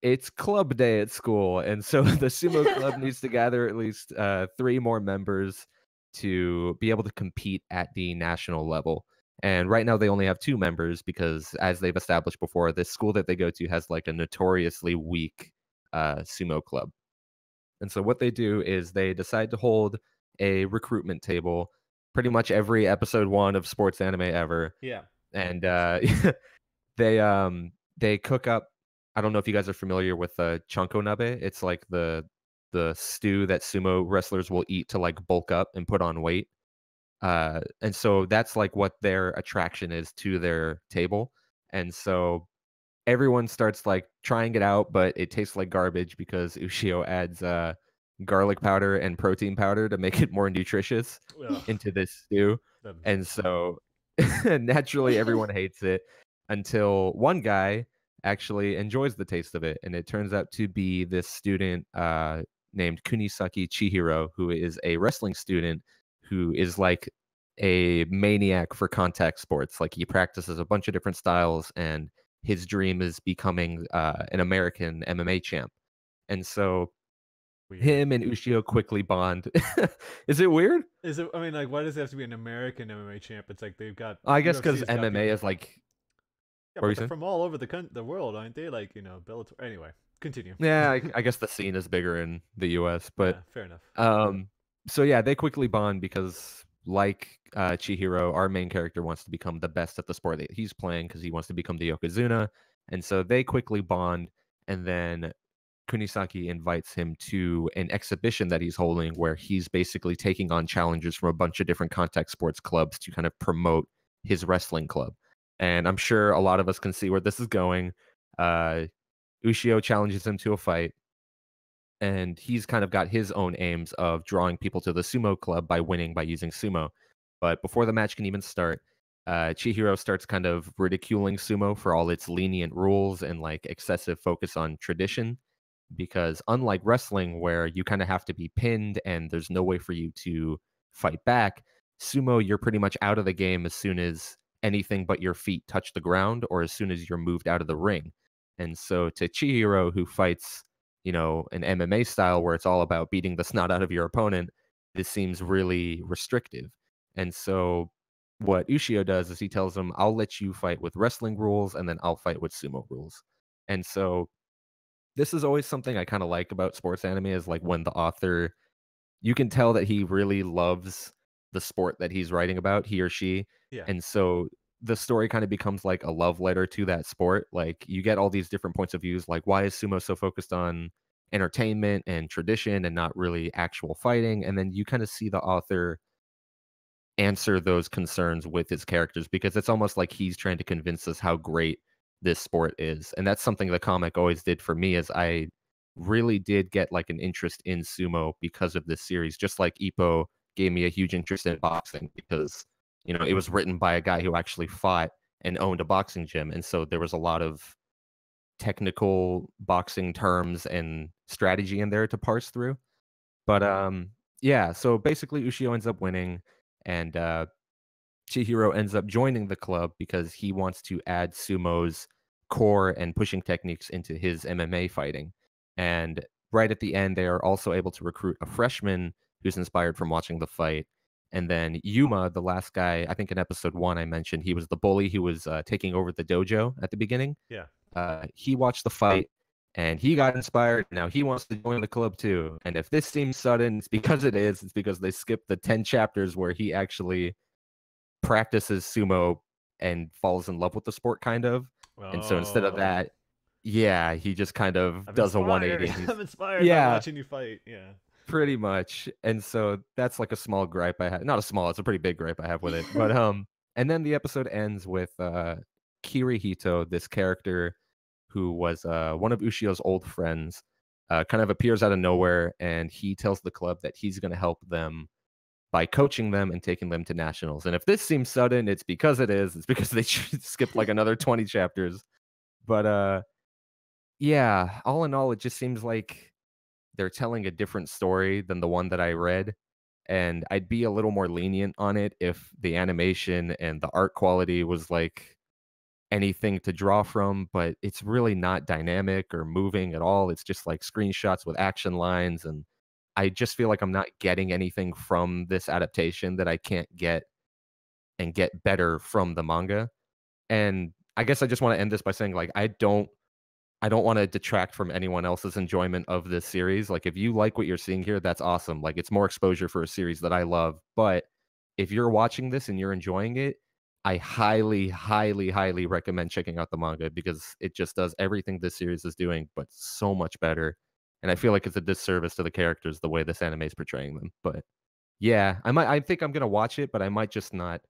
it's club day at school, and so the sumo club needs to gather at least 3 more members to be able to compete at the national level. And right now they only have 2 members because, as they've established before, this school that they go to has like a notoriously weak sumo club. And so what they do is they decide to hold a recruitment table pretty much every episode 1 of sports anime ever. Yeah. And they cook up. I don't know if you guys are familiar with chonko nabe. It's like the stew that sumo wrestlers will eat to like bulk up and put on weight. And so that's like what their attraction is to their table. And so everyone starts like trying it out, but it tastes like garbage because Ushio adds garlic powder and protein powder to make it more nutritious Ugh, into this stew. And so naturally everyone hates it until one guy actually enjoys the taste of it. And it turns out to be this student named Kunisaki Chihiro, who is a wrestling student who is like a maniac for contact sports. Like he practices a bunch of different styles, and his dream is becoming an American MMA champ. And so weird. him and Ushio quickly bond. Is it weird? Is it? I mean, like, why does it have to be an American MMA champ? It's like they've got. I guess because UFC's got MMA people- is like, Yeah, what were you but they're saying? from all over the world, aren't they? Like, Bellator. Anyway, continue. yeah, I guess the scene is bigger in the US, but Yeah, fair enough. so yeah, they quickly bond because like Chihiro, our main character wants to become the best at the sport that he's playing because he wants to become the Yokozuna. And so they quickly bond, and then Kunisaki invites him to an exhibition that he's holding where he's basically taking on challengers from a bunch of different contact sports clubs to kind of promote his wrestling club. And I'm sure a lot of us can see where this is going. Ushio challenges him to a fight, and he's kind of got his own aims of drawing people to the sumo club by winning by using sumo. But before the match can even start, Chihiro starts kind of ridiculing sumo for all its lenient rules and like excessive focus on tradition. Because unlike wrestling, where you kind of have to be pinned and there's no way for you to fight back, sumo, you're pretty much out of the game as soon as anything but your feet touch the ground or as soon as you're moved out of the ring. And so to Chihiro, who fights, an MMA style where it's all about beating the snot out of your opponent, this seems really restrictive. And so what Ushio does is he tells him, I'll let you fight with wrestling rules and then I'll fight with sumo rules. And so this is always something I kind of like about sports anime is like when the author, you can tell that he really loves the sport that he's writing about, he or she. Yeah. And so the story kind of becomes like a love letter to that sport. Like you get all these different points of views. Like, why is sumo so focused on entertainment and tradition and not really actual fighting? And then you kind of see the author answer those concerns with his characters because it's almost like he's trying to convince us how great this sport is. And that's something the comic always did for me is I really did get like an interest in sumo because of this series, just like Ippo gave me a huge interest in boxing because, it was written by a guy who actually fought and owned a boxing gym. And so there was a lot of technical boxing terms and strategy in there to parse through. But yeah, so basically Ushio ends up winning and Chihiro ends up joining the club because he wants to add sumo's core and pushing techniques into his MMA fighting. And right at the end, they are also able to recruit a freshman who's inspired from watching the fight. And then Yuma, the last guy, I think in episode 1 I mentioned, he was the bully who was taking over the dojo at the beginning. Yeah. He watched the fight and he got inspired. Now he wants to join the club too. And if this seems sudden, it's because it is. It's because they skipped the 10 chapters where he actually practices sumo and falls in love with the sport kind of. And so instead of that, yeah, he just kind of does a 180. I'm inspired by watching you fight. Yeah. Pretty much. And so that's like a small gripe I had. Not a small, it's a pretty big gripe I have with it. But and then the episode ends with Kirihito, this character who was one of Ushio's old friends, kind of appears out of nowhere and he tells the club that he's going to help them by coaching them and taking them to nationals. And if this seems sudden, it's because it is. It's because they skipped like another 20 chapters. But yeah, all in all, it just seems like they're telling a different story than the one that I read. And I'd be a little more lenient on it if the animation and the art quality was like anything to draw from, but it's really not dynamic or moving at all. It's just like screenshots with action lines. And I just feel like I'm not getting anything from this adaptation that I can't get and get better from the manga. And I guess I just want to end this by saying like I don't want to detract from anyone else's enjoyment of this series. Like if you like what you're seeing here, that's awesome. Like it's more exposure for a series that I love. But if you're watching this and you're enjoying it, I highly, highly, highly recommend checking out the manga because it just does everything this series is doing, but so much better. And I feel like it's a disservice to the characters the way this anime is portraying them. But yeah, I think I'm gonna watch it, but I might just not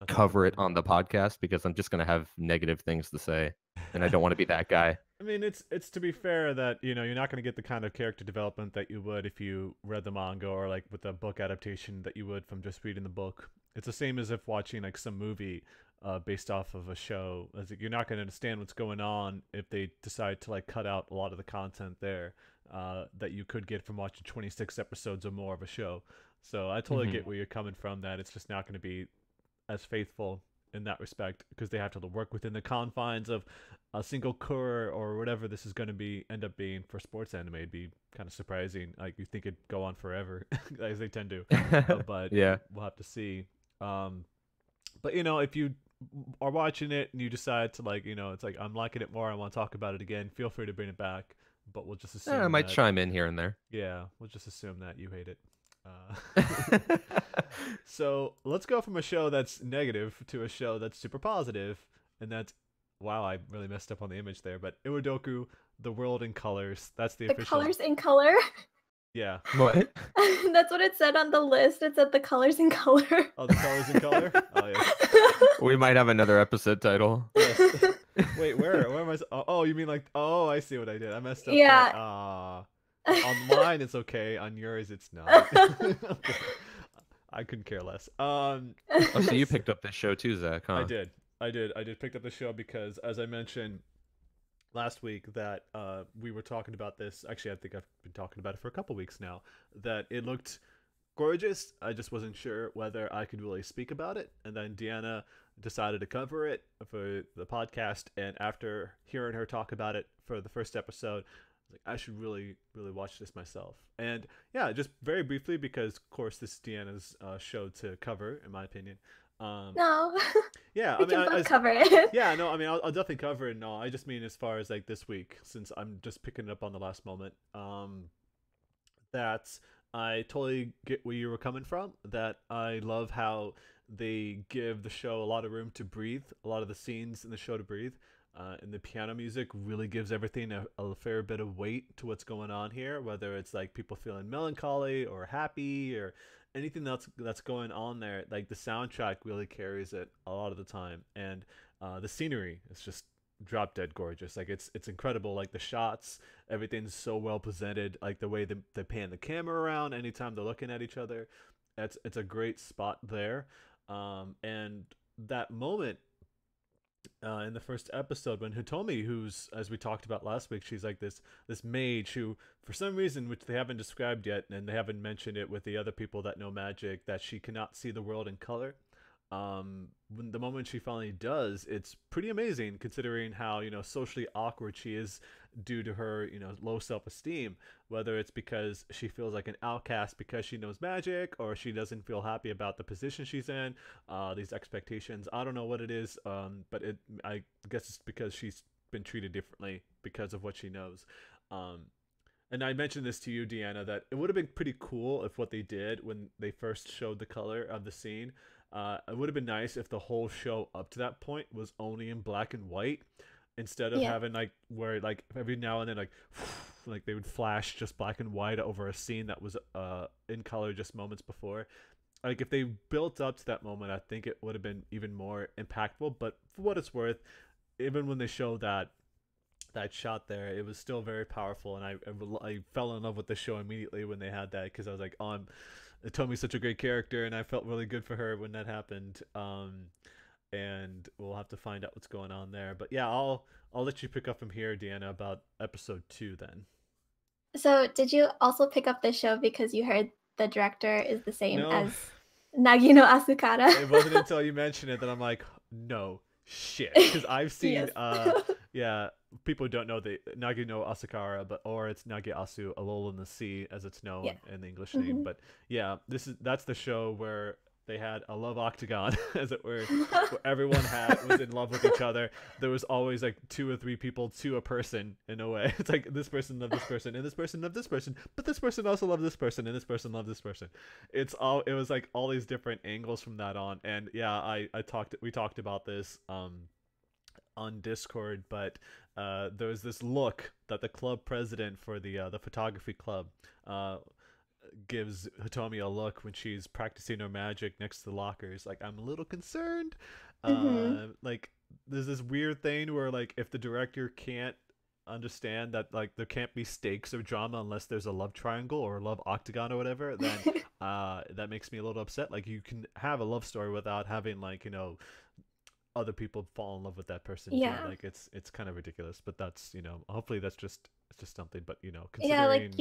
cover it on the podcast because I'm just gonna have negative things to say, and I don't want to be that guy. I mean, it's to be fair that you're not going to get the kind of character development that you would if you read the manga or like with the book adaptation that you would from just reading the book. It's the same as if watching like some movie based off of a show. As like, you're not going to understand what's going on if they decide to like cut out a lot of the content there that you could get from watching 26 episodes or more of a show. So I totally get where you're coming from. That it's just not going to be as faithful in that respect because they have to work within the confines of a single core or whatever this is going to end up being for sports anime. It'd be kind of surprising. Like you think it'd go on forever as they tend to, but yeah, we'll have to see. But if you are watching it and you decide to it's like I'm liking it more, I want to talk about it again, feel free to bring it back, but we'll just assume I might chime in here and there. Yeah, we'll just assume that you hate it. So let's go from a show that's negative to a show that's super positive, and that's wow, I really messed up on the image there, but Iwadoku, The World in Colors. That's the official. Colors in Color. Yeah. What? That's what it said on the list. It said The Colors in Color. Oh, The Colors in Color. Oh yeah. We might have another episode title. Yes. Wait, where am I? Oh, you mean like? Oh, I see what I did. I messed up. Yeah. On mine it's okay. On yours it's not. I couldn't care less. Oh, so you picked up this show too, Zach? Huh? I did pick up the show because, as I mentioned last week, that we were talking about this. Actually, I think I've been talking about it for a couple weeks now. That it looked gorgeous. I just wasn't sure whether I could really speak about it. And then Deanna decided to cover it for the podcast. And after hearing her talk about it for the first episode, like, I should really, really watch this myself. And yeah, just very briefly, because of course this is Deanna's show to cover, in my opinion. No, Yeah, we I mean, can both cover it. yeah, no, I mean, I'll definitely cover it. No, I just mean as far as like this week, since I'm just picking it up on the last moment. That I totally get where you were coming from. That I love how they give the show a lot of room to breathe, a lot of the scenes in the show to breathe. And the piano music really gives everything a fair bit of weight to what's going on here, whether it's like people feeling melancholy or happy or anything that's going on there. Like the soundtrack really carries it a lot of the time, and the scenery is just drop dead gorgeous. Like it's incredible. Like the shots, everything's so well presented. Like the way they pan the camera around anytime they're looking at each other. It's a great spot there. And that moment in the first episode when Hitomi, who's, as we talked about last week, she's like this mage who, for some reason, which they haven't described yet, and they haven't mentioned it with the other people that know magic, that she cannot see the world in color. When the moment she finally does, it's pretty amazing considering how, socially awkward she is due to her, low self-esteem, whether it's because she feels like an outcast because she knows magic, or she doesn't feel happy about the position she's in, these expectations. I don't know what it is, but I guess it's because she's been treated differently because of what she knows. And I mentioned this to you, Deanna, that it would have been pretty cool if what they did when they first showed the color of the scene, it would have been nice if the whole show up to that point was only in black and white, instead of having like where like every now and then like they would flash just black and white over a scene that was in color just moments before. Like if they built up to that moment, I think it would have been even more impactful. But for what it's worth, even when they showed that shot there, it was still very powerful, and I fell in love with the show immediately when they had that, because I was like, oh, Tomi's such a great character, and I felt really good for her when that happened. And we'll have to find out what's going on there. But yeah, I'll let you pick up from here, Deanna, about episode 2 then. So, did you also pick up the show because you heard the director is the same No. as Nagino Asukara? It wasn't until you mentioned it that I'm like, no shit, because I've seen Yes. yeah, people don't know the Nagino Asukara, or it's Nagiasu, A Lull in the Sea, as it's known in the English name. But yeah, that's the show where they had a love octagon, as it were, where everyone was in love with each other. There was always like 2 or 3 people to a person, in a way. It's like this person loved this person, and this person loved this person, but this person also loved this person, and this person loved this person. It was like all these different angles from that on. And yeah, we talked about this on Discord, but there was this look that the club president for the photography club gives Hitomi a look when she's practicing her magic next to the lockers. Like, I'm a little concerned. Like, there's this weird thing where, like, if the director can't understand that, like, there can't be stakes or drama unless there's a love triangle or a love octagon or whatever, then that makes me a little upset. Like, you can have a love story without having, like, other people fall in love with that person too. Like, it's kind of ridiculous, but that's, hopefully it's just something. But considering,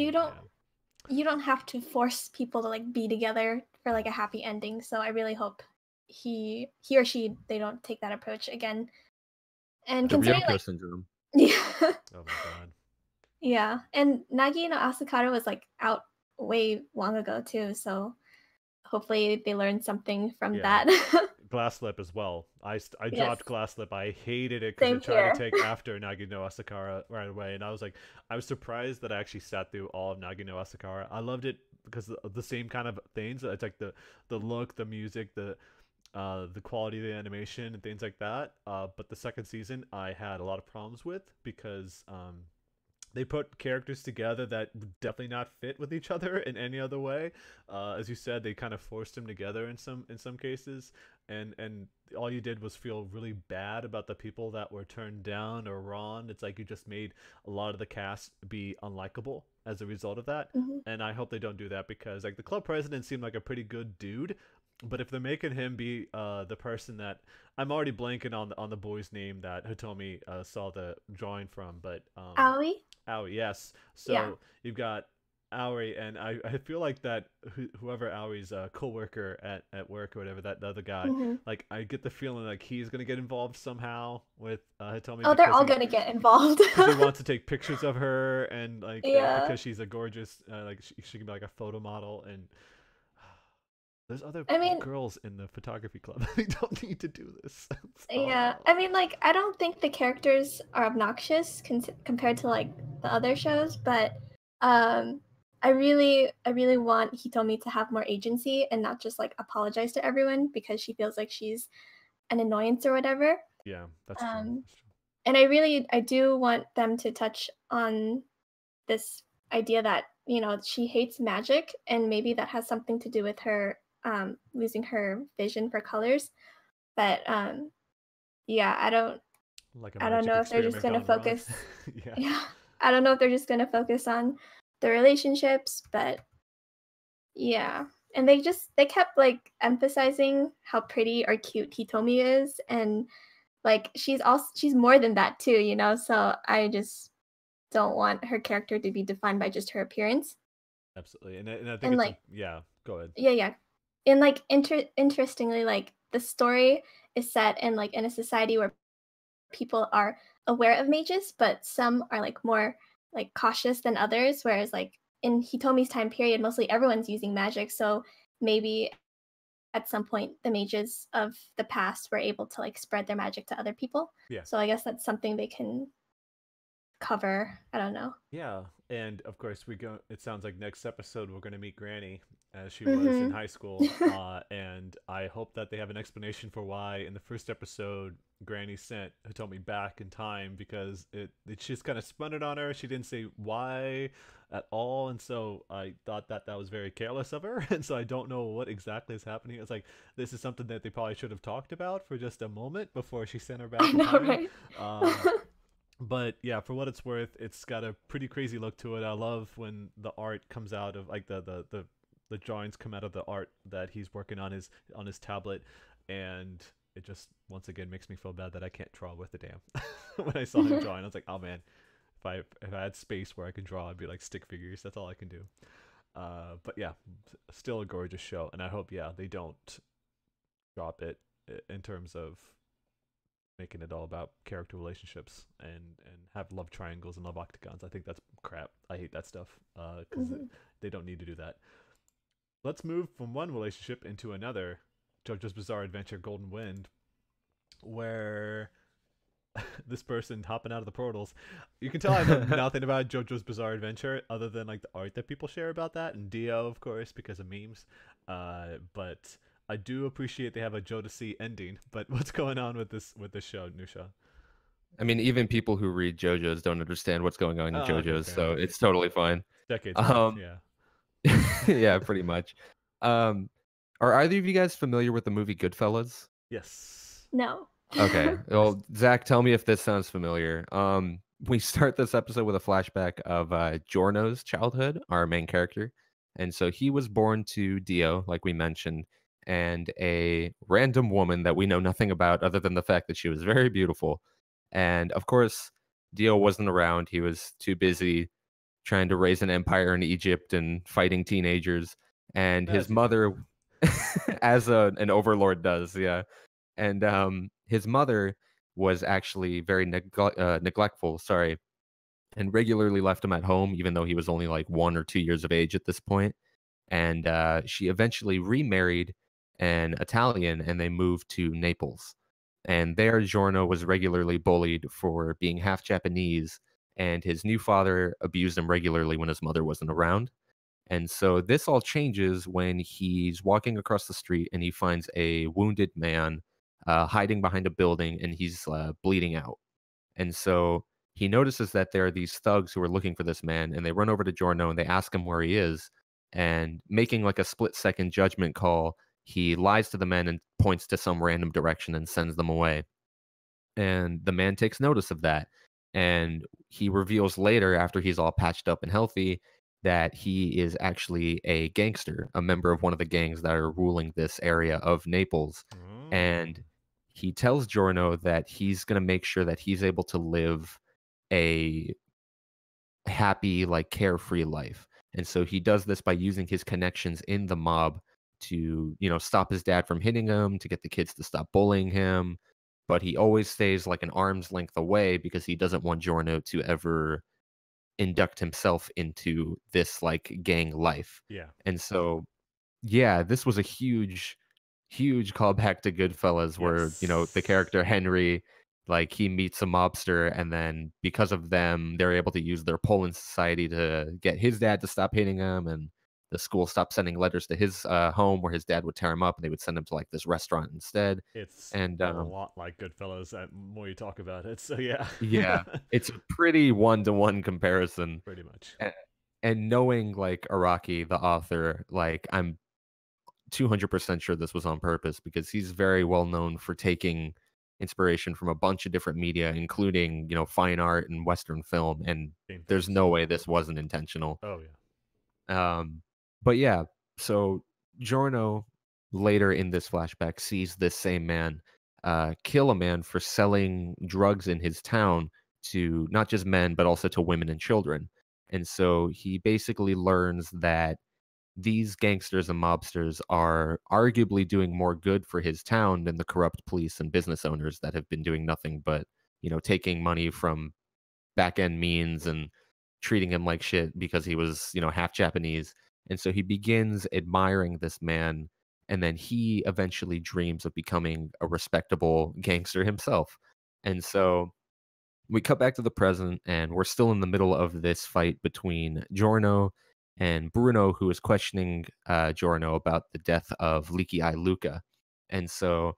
you don't have to force people to like be together for like a happy ending. So I really hope he or she, they don't take that approach again. And The considering Ryoko like syndrome. yeah, oh my god, yeah, and Nagi no Asukara was like out way long ago too. So hopefully they learned something from that. Glasslip as well. I Yes. dropped Glasslip. I hated it because Same it tried here. to take after Nagino Asakara right away, and I was surprised that I actually sat through all of Nagino Asakara. I loved it because of the same kind of things. It's like the look, the music, the quality of the animation and things like that. But the second season I had a lot of problems with, because they put characters together that would definitely not fit with each other in any other way. As you said, they kind of forced them together in some cases, and all you did was feel really bad about the people that were turned down or wrong. It's like you just made a lot of the cast be unlikable as a result of that. And I hope they don't do that, because like the club president seemed like a pretty good dude, but if they're making him be the person that, I'm already blanking on the boy's name that Hitomi saw the drawing from, but Aoi? Aoi, yes. So you've got Aoi, and I feel like that whoever Aoi's coworker at work or whatever, that the other guy, Hmm. like I get the feeling like he's gonna get involved somehow with Hitomi Oh, they're all gonna get involved. because he wants to take pictures of her and like Yeah. because she's a gorgeous like she can be like a photo model and there's other I mean, girls in the photography club. They don't need to do this. yeah. I mean, like, I don't think the characters are obnoxious compared to like the other shows, but um, I really want Hitomi to have more agency and not just like apologize to everyone because she feels like she's an annoyance or whatever. Yeah, that's true. Um, That's true. and I do want them to touch on this idea that she hates magic, and maybe that has something to do with her losing her vision for colors. But yeah, Like a I don't magic know if they're just experiment gonna gone wrong. focus. Yeah. Yeah, I don't know if they're just gonna focus on the relationships, but yeah. And they kept like emphasizing how pretty or cute Hitomi is, and like she's more than that too. So I just don't want her character to be defined by just her appearance. Absolutely. And I think And it's like, yeah, go ahead. yeah, yeah. And like interestingly, like the story is set in like in a society where people are aware of mages, but some are like more like cautious than others. Whereas like in Hitomi's time period, mostly everyone's using magic. So maybe at some point the mages of the past were able to like spread their magic to other people. Yeah. So I guess that's something they can cover. I don't know. Yeah, and of course we go. It sounds like next episode we're going to meet Granny as she was in Mm-hmm. high school, and I hope that they have an explanation for why in the first episode Granny sent Hitomi back in time because it just kind of spun it on her. She didn't say why at all, and so I thought that was very careless of her, and so I don't know what exactly is happening. It's like this is something that they probably should have talked about for just a moment before she sent her I back in know, time. right? But yeah, for what it's worth, it's got a pretty crazy look to it. I love when the art comes out of like the drawings come out of the art that he's working on his tablet, and it just once again makes me feel bad that I can't draw with the damn. When I saw him drawing, I was like, oh man, if I had space where I could draw, I'd be like stick figures. That's all I can do. But yeah, still a gorgeous show, and I hope they don't drop it in terms of making it all about character relationships and have love triangles and love octagons. I think that's crap. I hate that stuff because Mhm. they don't need to do that. Let's move from one relationship into another. JoJo's Bizarre Adventure Golden Wind, where this person hopping out of the portals. You can tell I know nothing about JoJo's Bizarre Adventure other than like the art that people share about that and Dio, of course, because of memes. But I do appreciate they have a Jodeci ending. But what's going on with this show, Nusha? I mean, even people who read JoJo's don't understand what's going on in Oh, okay, JoJo's, fair so enough. it's totally fine. Decades worth, Um, yeah. yeah, pretty much. Um, are either of you guys familiar with the movie Goodfellas? Yes. No. Okay. Well, Zach, tell me if this sounds familiar. We start this episode with a flashback of Giorno's childhood, our main character. And so he was born to Dio, like we mentioned, and a random woman that we know nothing about other than the fact that she was very beautiful. And of course, Dio wasn't around. He was too busy trying to raise an empire in Egypt and fighting teenagers. And his As you do. mother, as an overlord does, yeah. And his mother was actually very neglectful, sorry, and regularly left him at home, even though he was only like 1 or 2 years of age at this point. And she eventually remarried an Italian, and they moved to Naples. And there, Giorno was regularly bullied for being half Japanese, and his new father abused him regularly when his mother wasn't around. And so this all changes when he's walking across the street and he finds a wounded man hiding behind a building, and he's bleeding out. And so he notices that there are these thugs who are looking for this man, and they run over to Giorno and they ask him where he is. And making like a split-second judgment call, he lies to the men and points to some random direction and sends them away. And the man takes notice of that. And he reveals later, after he's all patched up and healthy, that he is actually a gangster, a member of one of the gangs that are ruling this area of Naples. Mm. And he tells Giorno that he's going to make sure that he's able to live a happy, like carefree life. And so he does this by using his connections in the mob to, stop his dad from hitting him, to get the kids to stop bullying him. But he always stays like an arm's length away because he doesn't want Giorno to ever induct himself into this like gang life. Yeah. And so, yeah, this was a huge, huge callback to Goodfellas, where the character Henry, like he meets a mobster, and then because of them, they're able to use their pull in society to get his dad to stop hitting him, and the school stopped sending letters to his home where his dad would tear him up, and they would send him to like this restaurant instead. It's And a lot like Goodfellas the more you talk about it. So yeah. yeah, it's a pretty one-to-one comparison. Pretty much. And knowing like Araki, the author, like I'm 200% sure this was on purpose, because he's very well known for taking inspiration from a bunch of different media, including, fine art and Western film. And there's no way this wasn't intentional. Oh yeah. But yeah, so Giorno later in this flashback sees this same man kill a man for selling drugs in his town to not just men, but also to women and children. And so he basically learns that these gangsters and mobsters are arguably doing more good for his town than the corrupt police and business owners that have been doing nothing but, taking money from back end means and treating him like shit because he was, half Japanese. And so he begins admiring this man, and then he eventually dreams of becoming a respectable gangster himself. And so we cut back to the present, and we're still in the middle of this fight between Giorno and Bruno, who is questioning Giorno about the death of Leaky Eye Luca. And so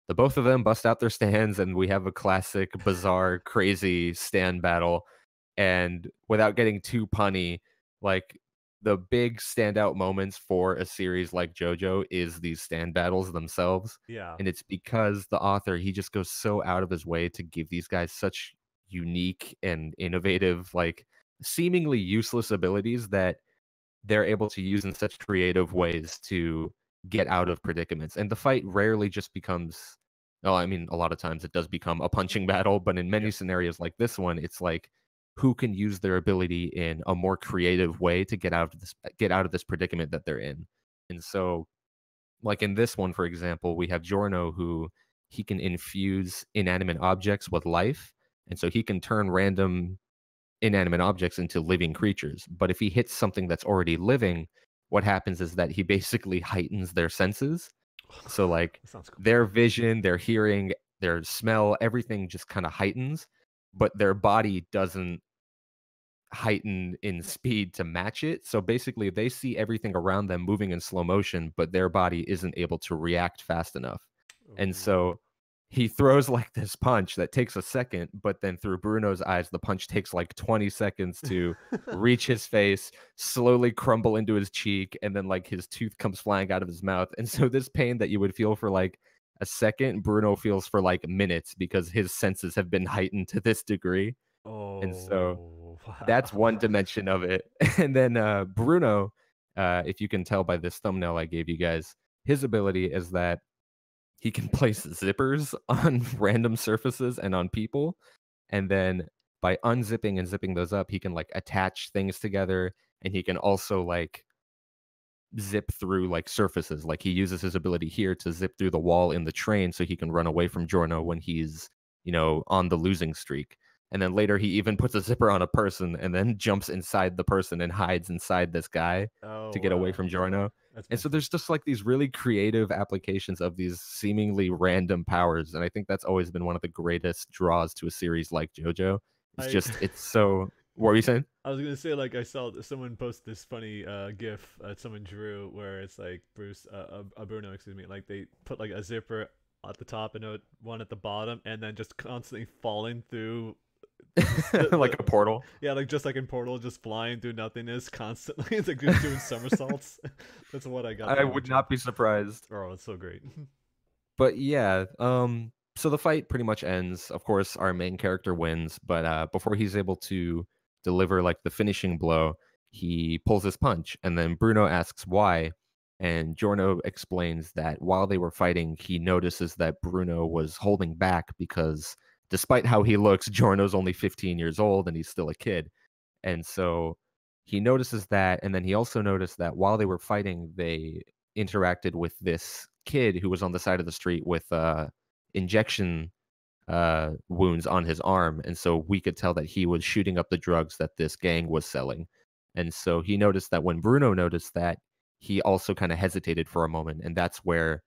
the both of them bust out their stands, and we have a classic, bizarre, crazy stand battle. And without getting too punny, like the big standout moments for a series like JoJo is these stand battles themselves. Yeah. And it's because the author, he just goes so out of his way to give these guys such unique and innovative, like seemingly useless abilities that they're able to use in such creative ways to get out of predicaments. And the fight rarely just becomes, well, I mean, a lot of times it does become a punching battle, but in many scenarios like this one, it's like who can use their ability in a more creative way to get out of this predicament that they're in. And so, like in this one, for example, we have Giorno, who he can infuse inanimate objects with life, and so he can turn random inanimate objects into living creatures. But if he hits something that's already living, what happens is that he basically heightens their senses. So like Sounds cool. their vision, their hearing, their smell, everything just kind of heightens, but their body doesn't heighten in speed to match it. So basically they see everything around them moving in slow motion, but their body isn't able to react fast enough. And so he throws like this punch that takes a second, but then through Bruno's eyes, the punch takes like 20 seconds to reach his face, slowly crumble into his cheek, and then like his tooth comes flying out of his mouth. And so this pain that you would feel for like a second, Bruno feels for like minutes because his senses have been heightened to this degree. And so that's one dimension of it. And then Bruno, if you can tell by this thumbnail I gave you guys, his ability is that he can place zippers on random surfaces and on people. And then by unzipping and zipping those up, he can like attach things together. And he can also like zip through like surfaces. Like he uses his ability here to zip through the wall in the train so he can run away from Giorno when he's, on the losing streak. And then later he even puts a zipper on a person and then jumps inside the person and hides inside this guy to get away from Giorno. And so there's just like these really creative applications of these seemingly random powers. And I think that's always been one of the greatest draws to a series like JoJo. It's so, what were you saying? I was going to say, like, I saw someone post this funny GIF someone drew where it's like Bruno, excuse me, like they put like a zipper at the top and one at the bottom and then just constantly falling through like a portal. Yeah, like just like in Portal, just flying through nothingness constantly. It's like just doing somersaults. That's what I got. I would not be surprised. Oh, it's so great. But yeah, so the fight pretty much ends. Of course, our main character wins, but before he's able to deliver like the finishing blow, he pulls his punch, and then Bruno asks why, and Giorno explains that while they were fighting, he notices that Bruno was holding back because despite how he looks, Giorno's only 15 years old and he's still a kid. And so he notices that, and then he also noticed that while they were fighting, they interacted with this kid who was on the side of the street with injection wounds on his arm, and so we could tell that he was shooting up the drugs that this gang was selling. And so he noticed that when Bruno noticed that, he also kind of hesitated for a moment, and that's where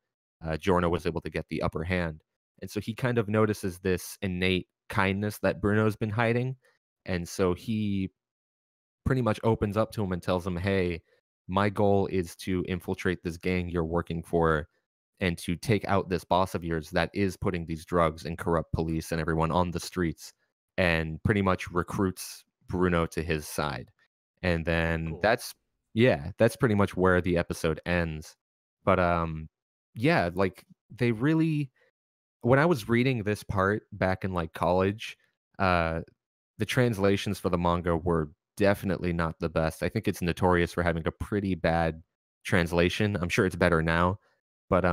Giorno was able to get the upper hand. And so he kind of notices this innate kindness that Bruno's been hiding, and so he pretty much opens up to him and tells him, "Hey, my goal is to infiltrate this gang you're working for and to take out this boss of yours that is putting these drugs and corrupt police and everyone on the streets," and pretty much recruits Bruno to his side. And then Cool. that's pretty much where the episode ends. But yeah, like they really, when I was reading this part back in like college, uh the translations for the manga were definitely not the best. I think it's notorious for having a pretty bad translation. I'm sure it's better now, but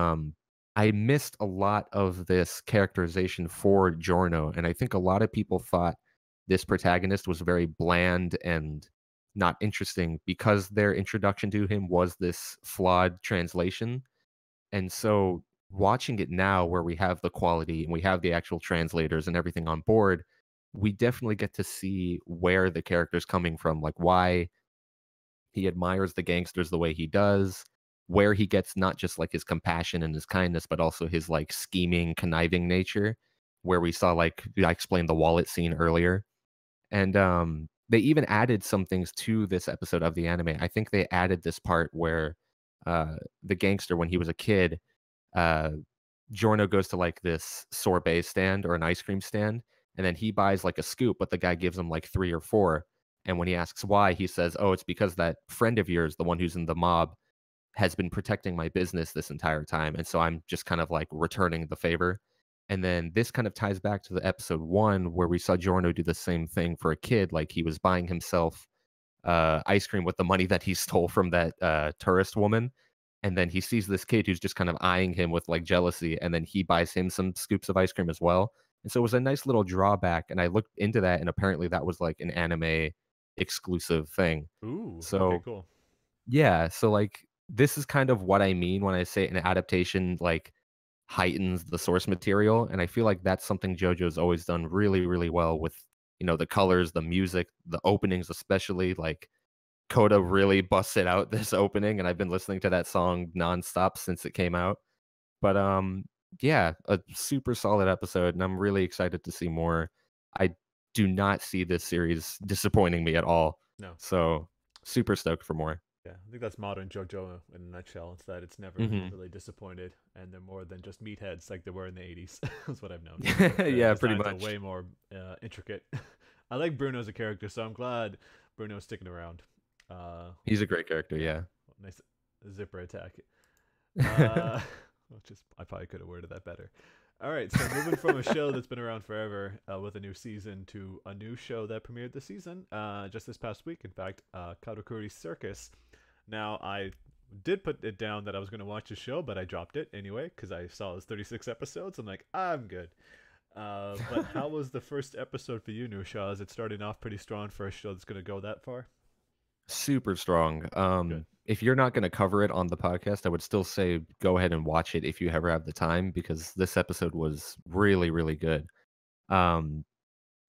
I missed a lot of this characterization for Giorno, and I think a lot of people thought this protagonist was very bland and not interesting because their introduction to him was this flawed translation. And so watching it now where we have the quality and we have the actual translators and everything on board, we definitely get to see where the character's coming from, like why he admires the gangsters the way he does, where he gets not just like his compassion and his kindness, but also his like scheming, conniving nature, where we saw like I explained the wallet scene earlier. And they even added some things to this episode of the anime. I think they added this part where the gangster, when he was a kid, uh, Giorno goes to like this sorbet stand or an ice cream stand, and then he buys like a scoop, but the guy gives him like three or four. And when he asks why, he says, "Oh, it's because that friend of yours, the one who's in the mob, has been protecting my business this entire time. And so I'm just kind of like returning the favor." And then this kind of ties back to the episode one where we saw Giorno do the same thing for a kid. Like he was buying himself ice cream with the money that he stole from that tourist woman. And then he sees this kid who's just kind of eyeing him with like jealousy. And then he buys him some scoops of ice cream as well. And so it was a nice little drawback. And I looked into that, and apparently that was like an anime exclusive thing. Ooh, okay, So cool. yeah, so like this is kind of what I mean when I say an adaptation like heightens the source material. And I feel like that's something JoJo's always done really, really well with, the colors, the music, the openings, especially like Coda really busted out this opening, and I've been listening to that song nonstop since it came out. But yeah, a super solid episode, and I'm really excited to see more. I do not see this series disappointing me at all. No. So super stoked for more. Yeah, I think that's modern JoJo in a nutshell. It's that it's never Mhm. really disappointed, and they're more than just meatheads like they were in the '80s. That's what I've known. Yeah, pretty Designs are much. way more intricate. I like Bruno as a character, so I'm glad Bruno's sticking around. He's a great character, Yeah, yeah. nice zipper attack. Uh, I probably could have worded that better. All right, so moving from a show that's been around forever with a new season to a new show that premiered this season, just this past week, in fact, Karakuri Circus. Now, I did put it down that I was going to watch the show, but I dropped it anyway because I saw it was 36 episodes. I'm like, I'm good. But how was the first episode for you, Nusha? Is it starting off pretty strong for a show that's going to go that far? Super strong. Good. If you're not going to cover it on the podcast, I would still say go ahead and watch it if you ever have the time, because this episode was really, really good. Um,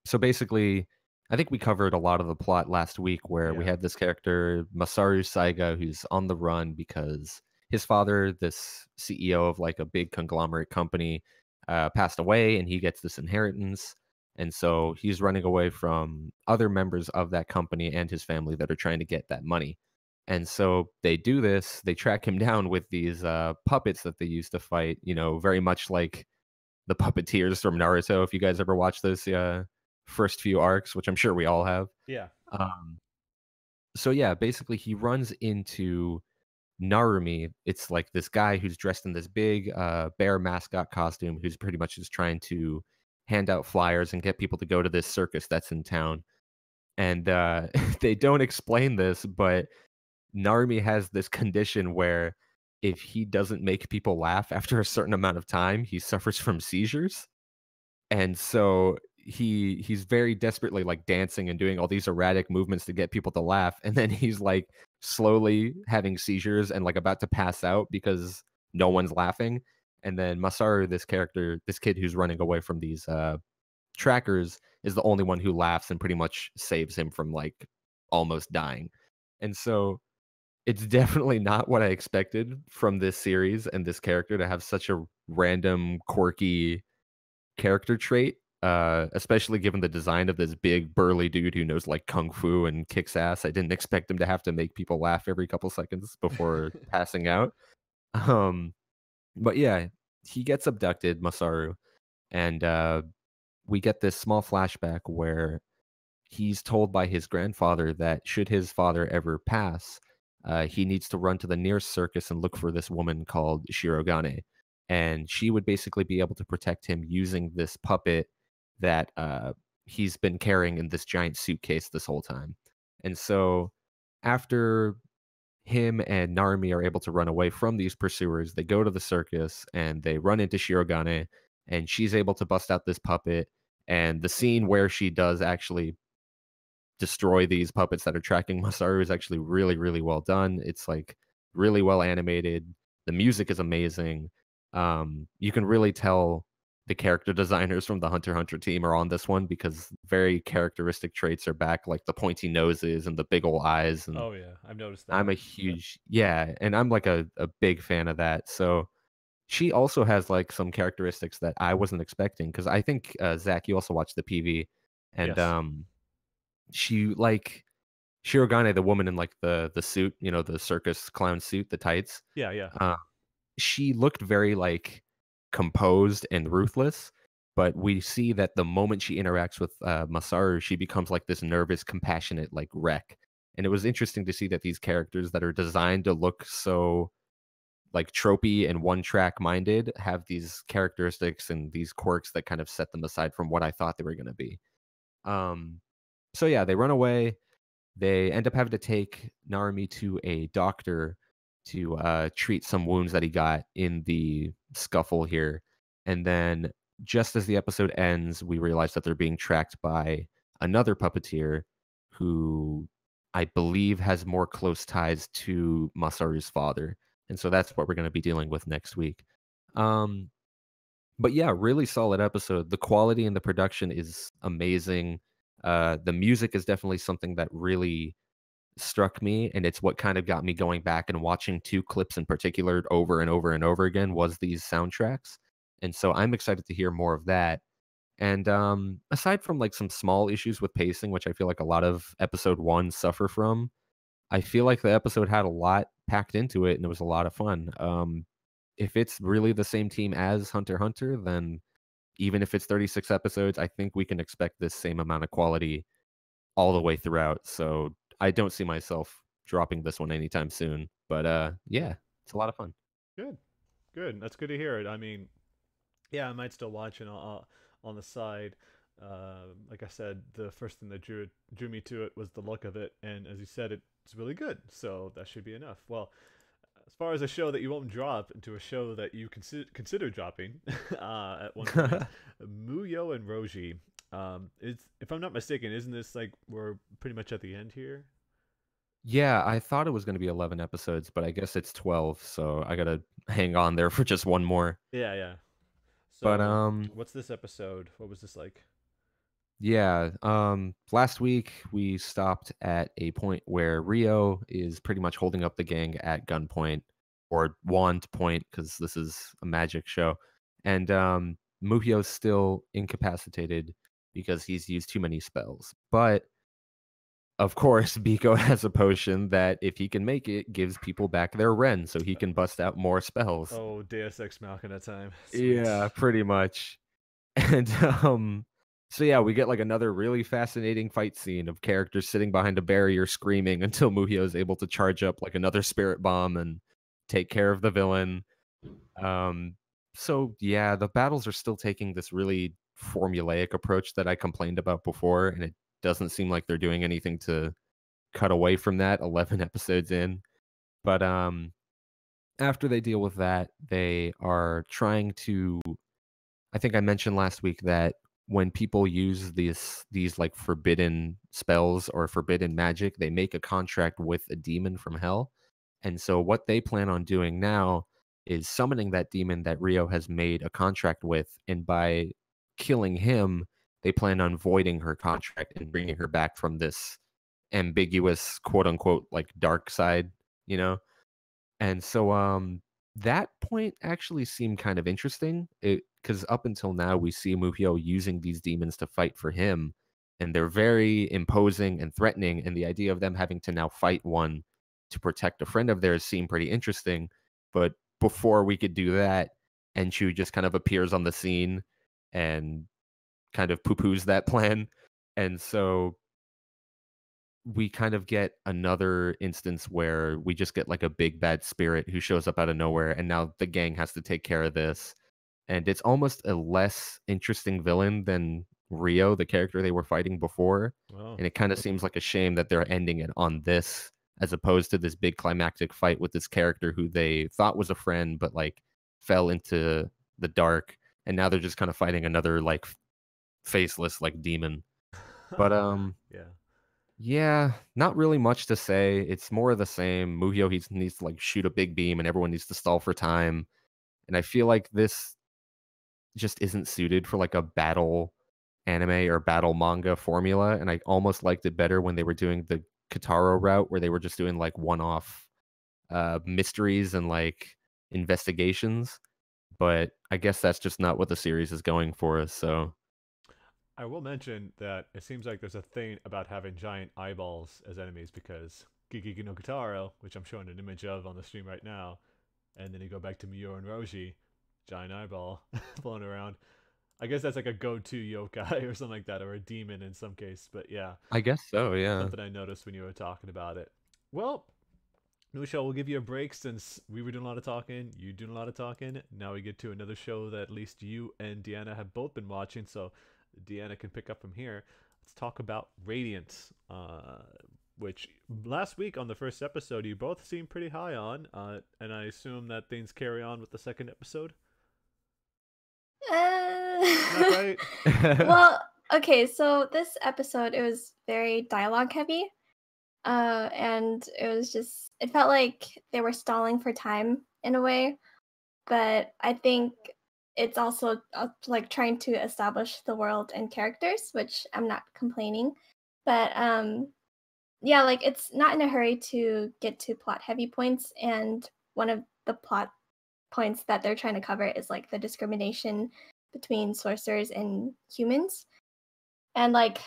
so basically, I think we covered a lot of the plot last week where we Yeah. had this character, Masaru Saiga, who's on the run because his father, this CEO of like a big conglomerate company, passed away, and he gets this inheritance. And so he's running away from other members of that company and his family that are trying to get that money. And so they do this, they track him down with these puppets that they used to fight, very much like the puppeteers from Naruto. If you guys ever watched those first few arcs, which I'm sure we all have. Yeah. Um, so yeah, basically he runs into Narumi. It's like this guy who's dressed in this big bear mascot costume, who's pretty much just trying to hand out flyers and get people to go to this circus that's in town. And they don't explain this, but Narumi has this condition where if he doesn't make people laugh after a certain amount of time, he suffers from seizures. And so he's very desperately like dancing and doing all these erratic movements to get people to laugh, and then he's like slowly having seizures and like about to pass out because no one's laughing. And then Masaru, this character, this kid who's running away from these trackers, is the only one who laughs and pretty much saves him from like almost dying. And so it's definitely not what I expected from this series and this character to have such a random, quirky character trait, especially given the design of this big, burly dude who knows like kung fu and kicks ass. I didn't expect him to have to make people laugh every couple seconds before passing out. Um, but yeah, he gets abducted, Masaru, and we get this small flashback where he's told by his grandfather that should his father ever pass, he needs to run to the nearest circus and look for this woman called Shirogane. And she would basically be able to protect him using this puppet that he's been carrying in this giant suitcase this whole time. And so after him and Narumi are able to run away from these pursuers, they go to the circus and they run into Shirogane, and she's able to bust out this puppet. And the scene where she does actually destroy these puppets that are tracking Masaru is actually really, really well done. It's like really well animated. The music is amazing. You can really tell the character designers from the Hunter x Hunter team are on this one because very characteristic traits are back, like the pointy noses and the big old eyes. And Oh yeah, I've noticed I'm a that. Yep. huge, yeah, and I'm like a big fan of that. So she also has like some characteristics that I wasn't expecting because I think Zach, you also watched the PV, and Yes. she like Shirogane, the woman in like the suit, you know, the circus clown suit, the tights. Yeah, yeah. Uh, she looked very like composed and ruthless, but we see that the moment she interacts with Masaru, she becomes like this nervous, compassionate like wreck. And it was interesting to see that these characters that are designed to look so like tropey and one track minded have these characteristics and these quirks that kind of set them aside from what I thought they were going to be. Um, so yeah, they run away. They end up having to take Narumi to a doctor to treat some wounds that he got in the scuffle here. And then, just as the episode ends, we realize that they're being tracked by another puppeteer who I believe has more close ties to Masaru's father. And so that's what we're going to be dealing with next week. Um, but yeah, really solid episode. The quality and the production is amazing. The music is definitely something that really struck me, and it's what kind of got me going back and watching two clips in particular over and over and over again was these soundtracks. And so I'm excited to hear more of that. And aside from like some small issues with pacing, which I feel like a lot of episode one suffer from, I feel like the episode had a lot packed into it and it was a lot of fun. If it's really the same team as Hunter x Hunter, then even if it's 36 episodes, I think we can expect this same amount of quality all the way throughout. So I don't see myself dropping this one anytime soon. But yeah, it's a lot of fun. Good. Good. That's good to hear it. I mean, yeah, I might still watch it on the side. Like I said, the first thing that drew me to it was the look of it, and as you said, it's really good. So that should be enough. Well, as far as a show that you won't drop into a show that you consider dropping at one point, Muyo and Roji. Is if I'm not mistaken, isn't this like we're pretty much at the end here? Yeah, I thought it was going to be 11 episodes, but I guess it's 12, so I got to hang on there for just one more. Yeah, yeah. But So, what's this episode? What was this like? yeah, last week we stopped at a point where Rio is pretty much holding up the gang at gunpoint or wand point because this is a magic show. And Muhyo's still incapacitated because he's used too many spells. But of course, Biko has a potion that, if he can make it, gives people back their Ren so he can bust out more spells. Oh, Deus Ex Machina time. Sweet. Yeah, pretty much. And so yeah, we get like another really fascinating fight scene of characters sitting behind a barrier screaming until Muhyo is able to charge up like another spirit bomb and take care of the villain. Um, so yeah, the battles are still taking this really formulaic approach that I complained about before, and it doesn't seem like they're doing anything to cut away from that 11 episodes in. But after they deal with that, they are trying to, I think I mentioned last week that when people use these like forbidden spells or forbidden magic, they make a contract with a demon from hell. And so what they plan on doing now is summoning that demon that Rio has made a contract with, and by killing him, they plan on voiding her contract and bringing her back from this ambiguous quote unquote like dark side, you know? And so that point actually seemed kind of interesting. Because up until now we see Muhyo using these demons to fight for him, and they're very imposing and threatening, and the idea of them having to now fight one to protect a friend of theirs seemed pretty interesting. But before we could do that, Enchu just kind of appears on the scene and kind of poo-poos that plan. And so we kind of get another instance where we just get like a big bad spirit who shows up out of nowhere, and now the gang has to take care of this. And it's almost a less interesting villain than Rio, the character they were fighting before. Wow. And it kind of seems like a shame that they're ending it on this as opposed to this big climactic fight with this character who they thought was a friend but like fell into the dark, and now they're just kind of fighting another like faceless like demon. But Yeah. yeah, not really much to say. It's more of the same. Muhyo he needs to like shoot a big beam and everyone needs to stall for time. And I feel like this just isn't suited for like a battle anime or battle manga formula. And I almost liked it better when they were doing the Kitaro route where they were just doing like one-off mysteries and like investigations. But I guess that's just not what the series is going for us. So I will mention that it seems like there's a thing about having giant eyeballs as enemies because Gigiki no Kitaro, which I'm showing an image of on the stream right now, and then you go back to Miyo and Roji, giant eyeball floating around. I guess that's like a go-to yokai or something like that, or a demon in some case. But yeah, I guess so, yeah. something I noticed when you were talking about it. Well, Nusha, we'll give you a break since we were doing a lot of talking, you doing a lot of talking. Now we get to another show that at least you and Deanna have both been watching, so Deanna can pick up from here. Let's talk about Radiant, which last week on the first episode you both seemed pretty high on, and I assume that things carry on with the second episode. Not right? Well, okay, so this episode, it was very dialogue heavy. And it felt like they were stalling for time in a way. But I think it's also like trying to establish the world and characters, which I'm not complaining. But yeah, like it's not in a hurry to get to plot heavy points. And one of the plot points that they're trying to cover is like the discrimination between sorcerers and humans. And like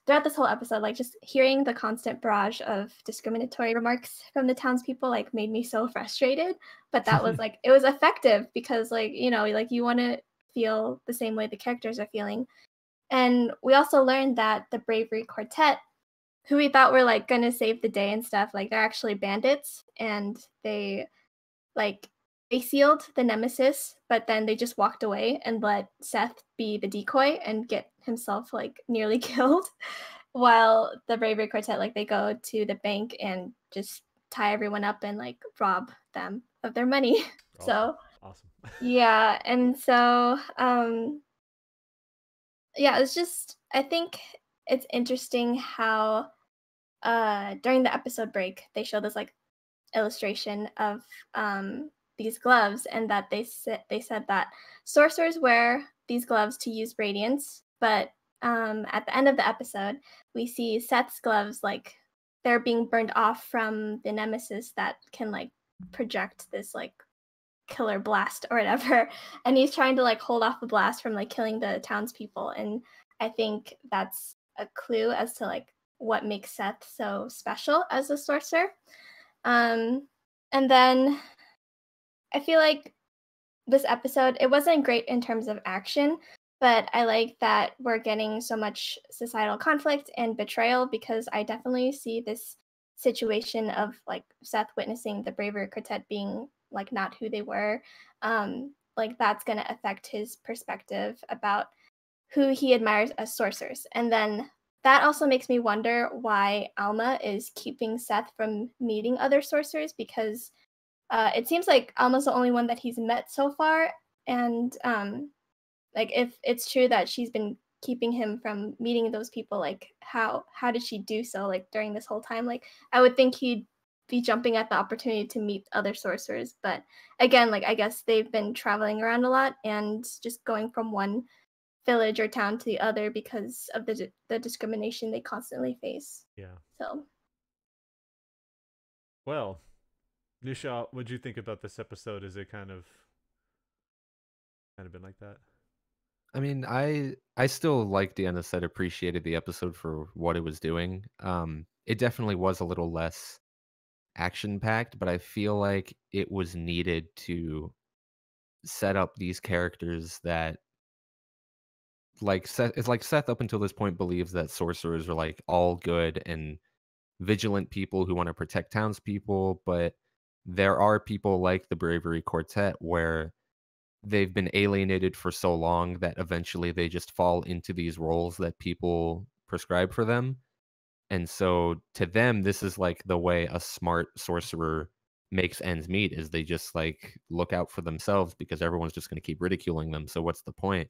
throughout this whole episode, like just hearing the constant barrage of discriminatory remarks from the townspeople like made me so frustrated. But that was like it was effective because like, you know, like you want to feel the same way the characters are feeling. And we also learned that the Bravery Quartet, who we thought were like gonna save the day and stuff, like they're actually bandits, and they sealed the Nemesis, but then they just walked away and let Seth be the decoy and get himself like nearly killed, while the Bravery Quartet like they go to the bank and just tie everyone up and like rob them of their money. Awesome. So awesome. yeah, and so yeah, it's just I think it's interesting how during the episode break they show this like illustration of these gloves, and that they said that sorcerers wear these gloves to use radiance, but at the end of the episode we see Seth's gloves like they're being burned off from the Nemesis that can like project this like killer blast or whatever, and he's trying to like hold off the blast from like killing the townspeople. And I think that's a clue as to like what makes Seth so special as a sorcerer. And then I feel like this episode, it wasn't great in terms of action, but I like that we're getting so much societal conflict and betrayal, because I definitely see this situation of like Seth witnessing the Bravery Quartet being like not who they were. Like that's going to affect his perspective about who he admires as sorcerers. And then that also makes me wonder why Alma is keeping Seth from meeting other sorcerers, because it seems like Alma's the only one that he's met so far. And like if it's true that she's been keeping him from meeting those people, like how did she do so like during this whole time? Like I would think he'd be jumping at the opportunity to meet other sorcerers, but again, like I guess they've been traveling around a lot and just going from one village or town to the other because of the discrimination they constantly face. Yeah. So Well, Nisha, what'd you think about this episode? Is it kind of been like that? I mean, I still like Deanna said appreciated the episode for what it was doing. It definitely was a little less action packed, but I feel like it was needed to set up these characters that like Seth it's like Seth up until this point believes that sorcerers are like all good and vigilant people who want to protect townspeople, but there are people like the Bravery Quartet where they've been alienated for so long that eventually they just fall into these roles that people prescribe for them. And so to them, this is like the way a smart sorcerer makes ends meet is they just like look out for themselves because everyone's just going to keep ridiculing them. So what's the point?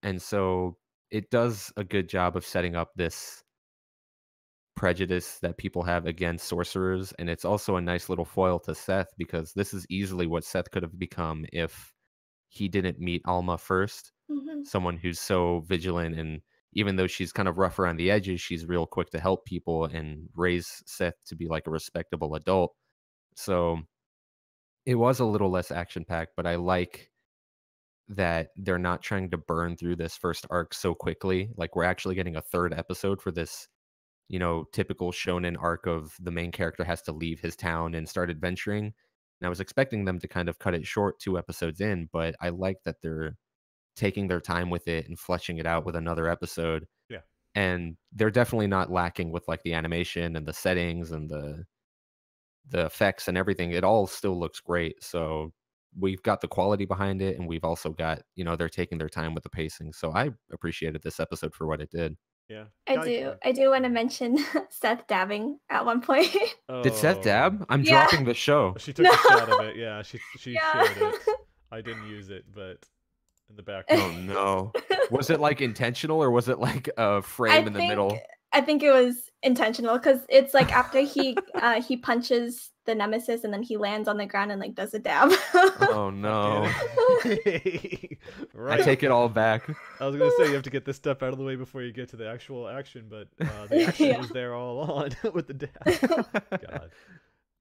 And so it does a good job of setting up this prejudice that people have against sorcerers. And it's also a nice little foil to Seth because this is easily what Seth could have become if he didn't meet Alma first. mhm. Someone who's so vigilant and even though she's kind of rough around the edges, she's real quick to help people and raise Seth to be like a respectable adult. So it was a little less action packed, but I like that they're not trying to burn through this first arc so quickly. Like we're actually getting a third episode for this, typical shonen arc of the main character has to leave his town and start adventuring. And I was expecting them to kind of cut it short 2 episodes in, but I like that they're taking their time with it and fleshing it out with another episode. Yeah. And they're definitely not lacking with like the animation and the settings and the effects and everything. It all still looks great. So we've got the quality behind it and we've also got, they're taking their time with the pacing. So I appreciated this episode for what it did. Yeah. I do want to mention Seth dabbing at one point. Did Seth Oh. dab? I'm Yeah. dropping the show. She took No. a shot of it. Yeah, she Yeah. shared it. I didn't use it, but in the Oh background. no. Was it like intentional or was it like a frame in the middle? I think it was intentional because it's like after he punches the nemesis and then he lands on the ground and like does a dab. Oh no. Right. I take it all back. I was gonna say you have to get this stuff out of the way before you get to the actual action, but the action Yeah. was there all along with the dab.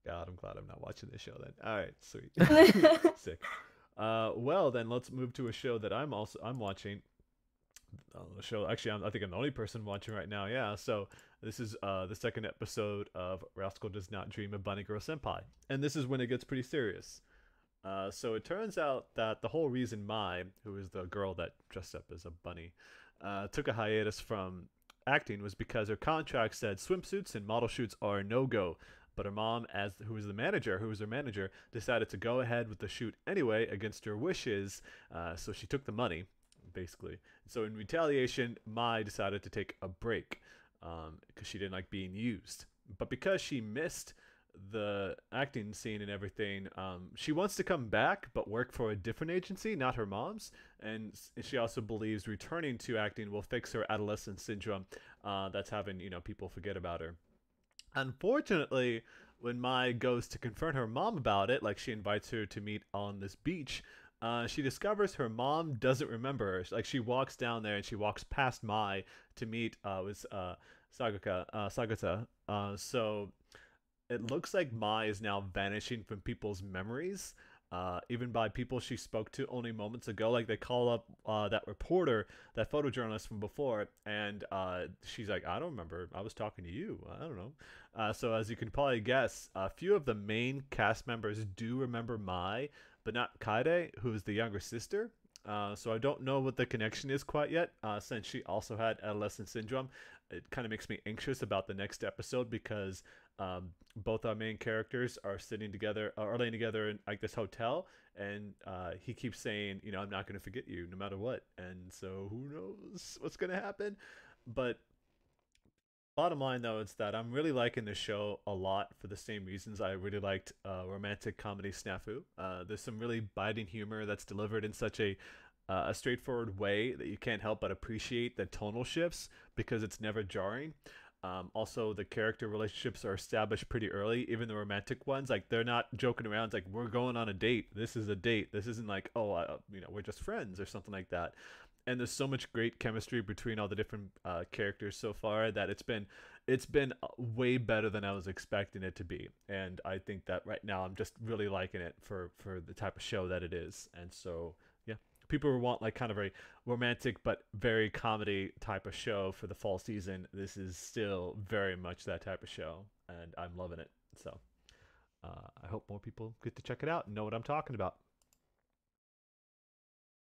God, I'm glad I'm not watching this show then. All right, sweet, sick. Well then, let's move to a show that I'm watching. A show actually, I think I'm the only person watching right now. Yeah, so this is the second episode of Rascal Does Not Dream of Bunny Girl Senpai, and this is when it gets pretty serious. So it turns out that the whole reason Mai, who is the girl that dressed up as a bunny, took a hiatus from acting was because her contract said swimsuits and model shoots are a no-go. But her mom, who was her manager, decided to go ahead with the shoot anyway against her wishes. So she took the money, basically. So in retaliation, Mai decided to take a break because she didn't like being used. But because she missed the acting scene and everything, she wants to come back but work for a different agency, not her mom's. And she also believes returning to acting will fix her adolescent syndrome that's having people forget about her. Unfortunately, when Mai goes to confront her mom about it, like she invites her to meet on this beach, she discovers her mom doesn't remember her. Like she walks down there and she walks past Mai to meet with Sagata. So it looks like Mai is now vanishing from people's memories, even by people she spoke to only moments ago. Like they call up that reporter, that photojournalist from before, and she's like, I don't remember. I was talking to you. I don't know. So as you can probably guess, a few of the main cast members do remember Mai, but not Kaede, who is the younger sister. So I don't know what the connection is quite yet, since she also had adolescent syndrome. It kind of makes me anxious about the next episode because both our main characters are laying together in like this hotel, and he keeps saying, I'm not going to forget you no matter what. And so who knows what's going to happen. But bottom line, though, it's that I'm really liking this show a lot for the same reasons I really liked romantic comedy Snafu. There's some really biting humor that's delivered in such a a straightforward way that you can't help but appreciate the tonal shifts because it's never jarring. Also, the character relationships are established pretty early, even the romantic ones. Like they're not joking around. It's like we're going on a date. This is a date. This isn't like we're just friends or something like that. And there's so much great chemistry between all the different characters so far that it's been way better than I was expecting it to be. And I think that right now I'm just really liking it for the type of show that it is. And so yeah, people who want like kind of a romantic but very comedy type of show for the fall season, this is still very much that type of show, and I'm loving it. So I hope more people get to check it out and know what I'm talking about.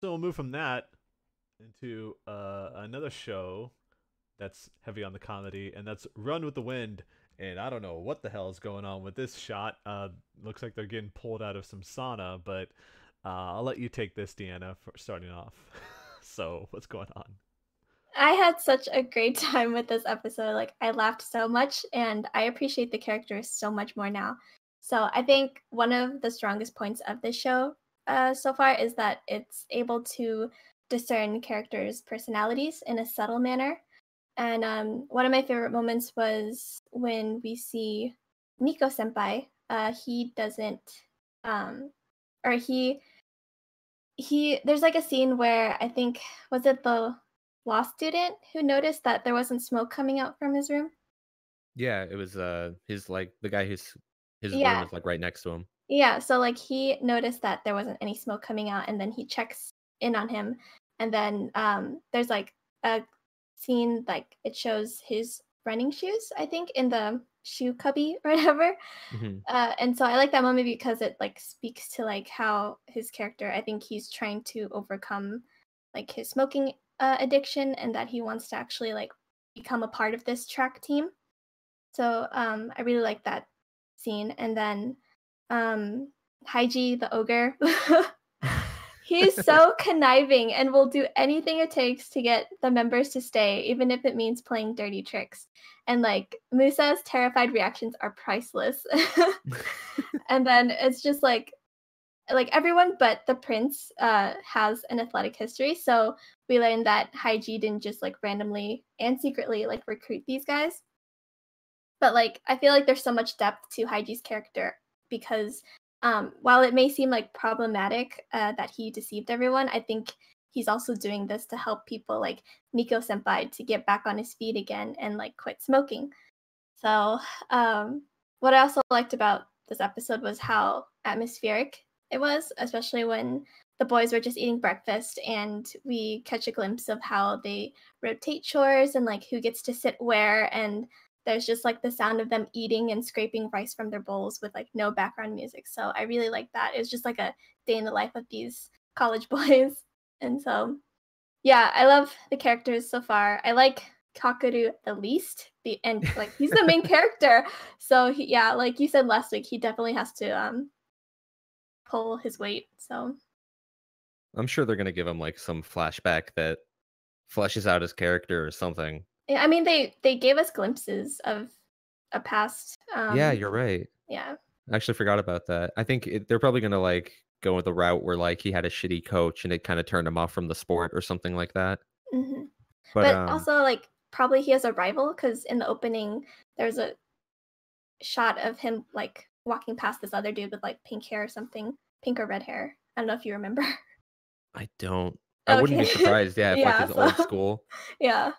So we'll move from that into another show that's heavy on the comedy, and that's Run with the Wind. And I don't know what the hell is going on with this shot. Looks like they're getting pulled out of some sauna, but I'll let you take this, Deanna, for starting off. So what's going on? I had such a great time with this episode. Like, I laughed so much, and I appreciate the characters so much more now. So I think one of the strongest points of this show so far is that it's able to discern characters' personalities in a subtle manner. And one of my favorite moments was when we see Nico Senpai. He doesn't, or he there's like a scene where I think, was it the law student who noticed that there wasn't smoke coming out from his room? Yeah, it was his like the guy who's his room Yeah, is like right next to him. yeah. So like he noticed that there wasn't any smoke coming out, and then he checks in on him, and then there's like a scene like it shows his running shoes, I think, in the shoe cubby or whatever. Hmm. And so I like that moment because it like speaks to like how his character, I think he's trying to overcome like his smoking addiction, and that he wants to actually like become a part of this track team. So I really like that scene. And then Haiji the ogre, he's so conniving and will do anything it takes to get the members to stay, even if it means playing dirty tricks. And like Musa's terrified reactions are priceless. And then it's just like everyone but the prince has an athletic history. So we learned that Haiji didn't just like randomly and secretly like recruit these guys. But like I feel like there's so much depth to Haiji's character because while it may seem like problematic that he deceived everyone, I think he's also doing this to help people like Nico Senpai to get back on his feet again and like quit smoking. So what I also liked about this episode was how atmospheric it was, especially when the boys were just eating breakfast and we catch a glimpse of how they rotate chores and like who gets to sit where, and there's just like the sound of them eating and scraping rice from their bowls with like no background music. So I really like that. It was just like a day in the life of these college boys. And so yeah, I love the characters so far. I like Kakeru the least, and like he's the main character. So yeah, like you said last week, he definitely has to pull his weight. So I'm sure they're gonna give him like some flashback that fleshes out his character or something. yeah, I mean they gave us glimpses of a past. Yeah, you're right. Yeah. I actually forgot about that. I think they're probably gonna like go with the route where like he had a shitty coach and it kind of turned him off from the sport or something like that. Hmm. But But also like probably he has a rival because in the opening there's a shot of him like walking past this other dude with like pink hair or something, pink or red hair. I don't know if you remember. I don't. I wouldn't be Okay. surprised. Yeah, if like Yeah, his so old school. yeah.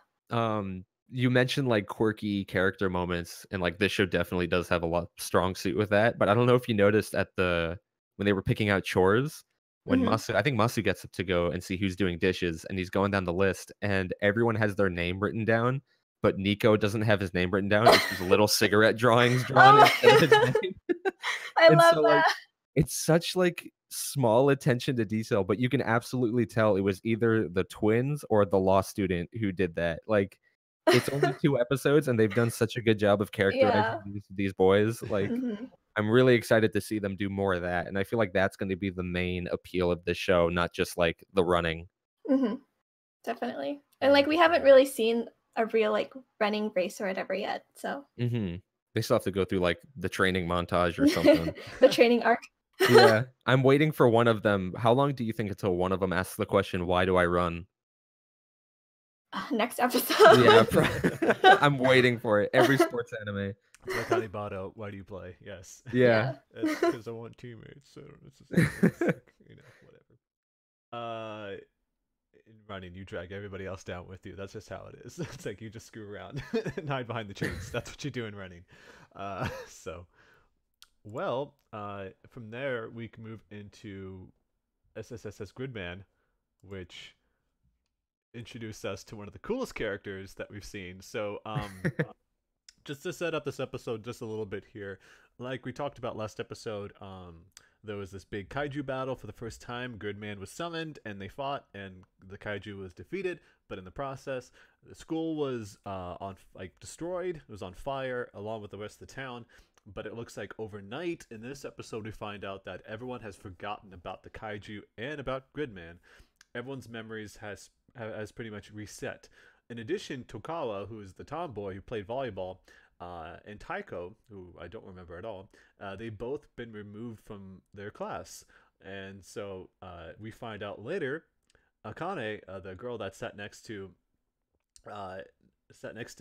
You mentioned like quirky character moments, and like this show definitely does have a lot strong suit with that. But I don't know if you noticed at the when they were picking out chores, when Hmm. I think Masu gets up to go and see who's doing dishes, and he's going down the list, and everyone has their name written down, but Nico doesn't have his name written down. It's just little cigarette drawings drawn Oh instead of his my name. I And love so like that. it's such like small attention to detail, but you can absolutely tell it was either the twins or the law student who did that. Like it's only 2 episodes and they've done such a good job of characterizing Yeah. these boys. Like Hmm. I'm really excited to see them do more of that. And I feel like that's going to be the main appeal of this show, not just like the running. Hmm. Definitely. And like we haven't really seen a real like running race or whatever yet. So Hmm. They still have to go through like the training montage or something. the training arc. Yeah, I'm waiting for one of them. How long do you think until one of them asks the question, "Why do I run?" Next episode. Yeah, I'm waiting for it. Every sports anime. It's like Hanibado, why do you play? Yes. Yeah. It's because I want teammates. So it's like, whatever. In running, you drag everybody else down with you. That's just how it is. It's like you just screw around and hide behind the chains. That's what you do in running. From there we can move into SSSS Gridman, which introduced us to one of the coolest characters that we've seen. So, just to set up this episode just a little bit here, like we talked about last episode, there was this big kaiju battle for the first time. Gridman was summoned, and they fought, and the kaiju was defeated. But in the process, the school was destroyed. It was on fire, along with the rest of the town. But it looks like overnight, in this episode, we find out that everyone has forgotten about the kaiju and about Gridman. Everyone's memories has pretty much reset. In addition, Tokawa, who is the tomboy who played volleyball, and Taiko, who I don't remember at all, they both been removed from their class. And so we find out later, Akane, the girl that sat next to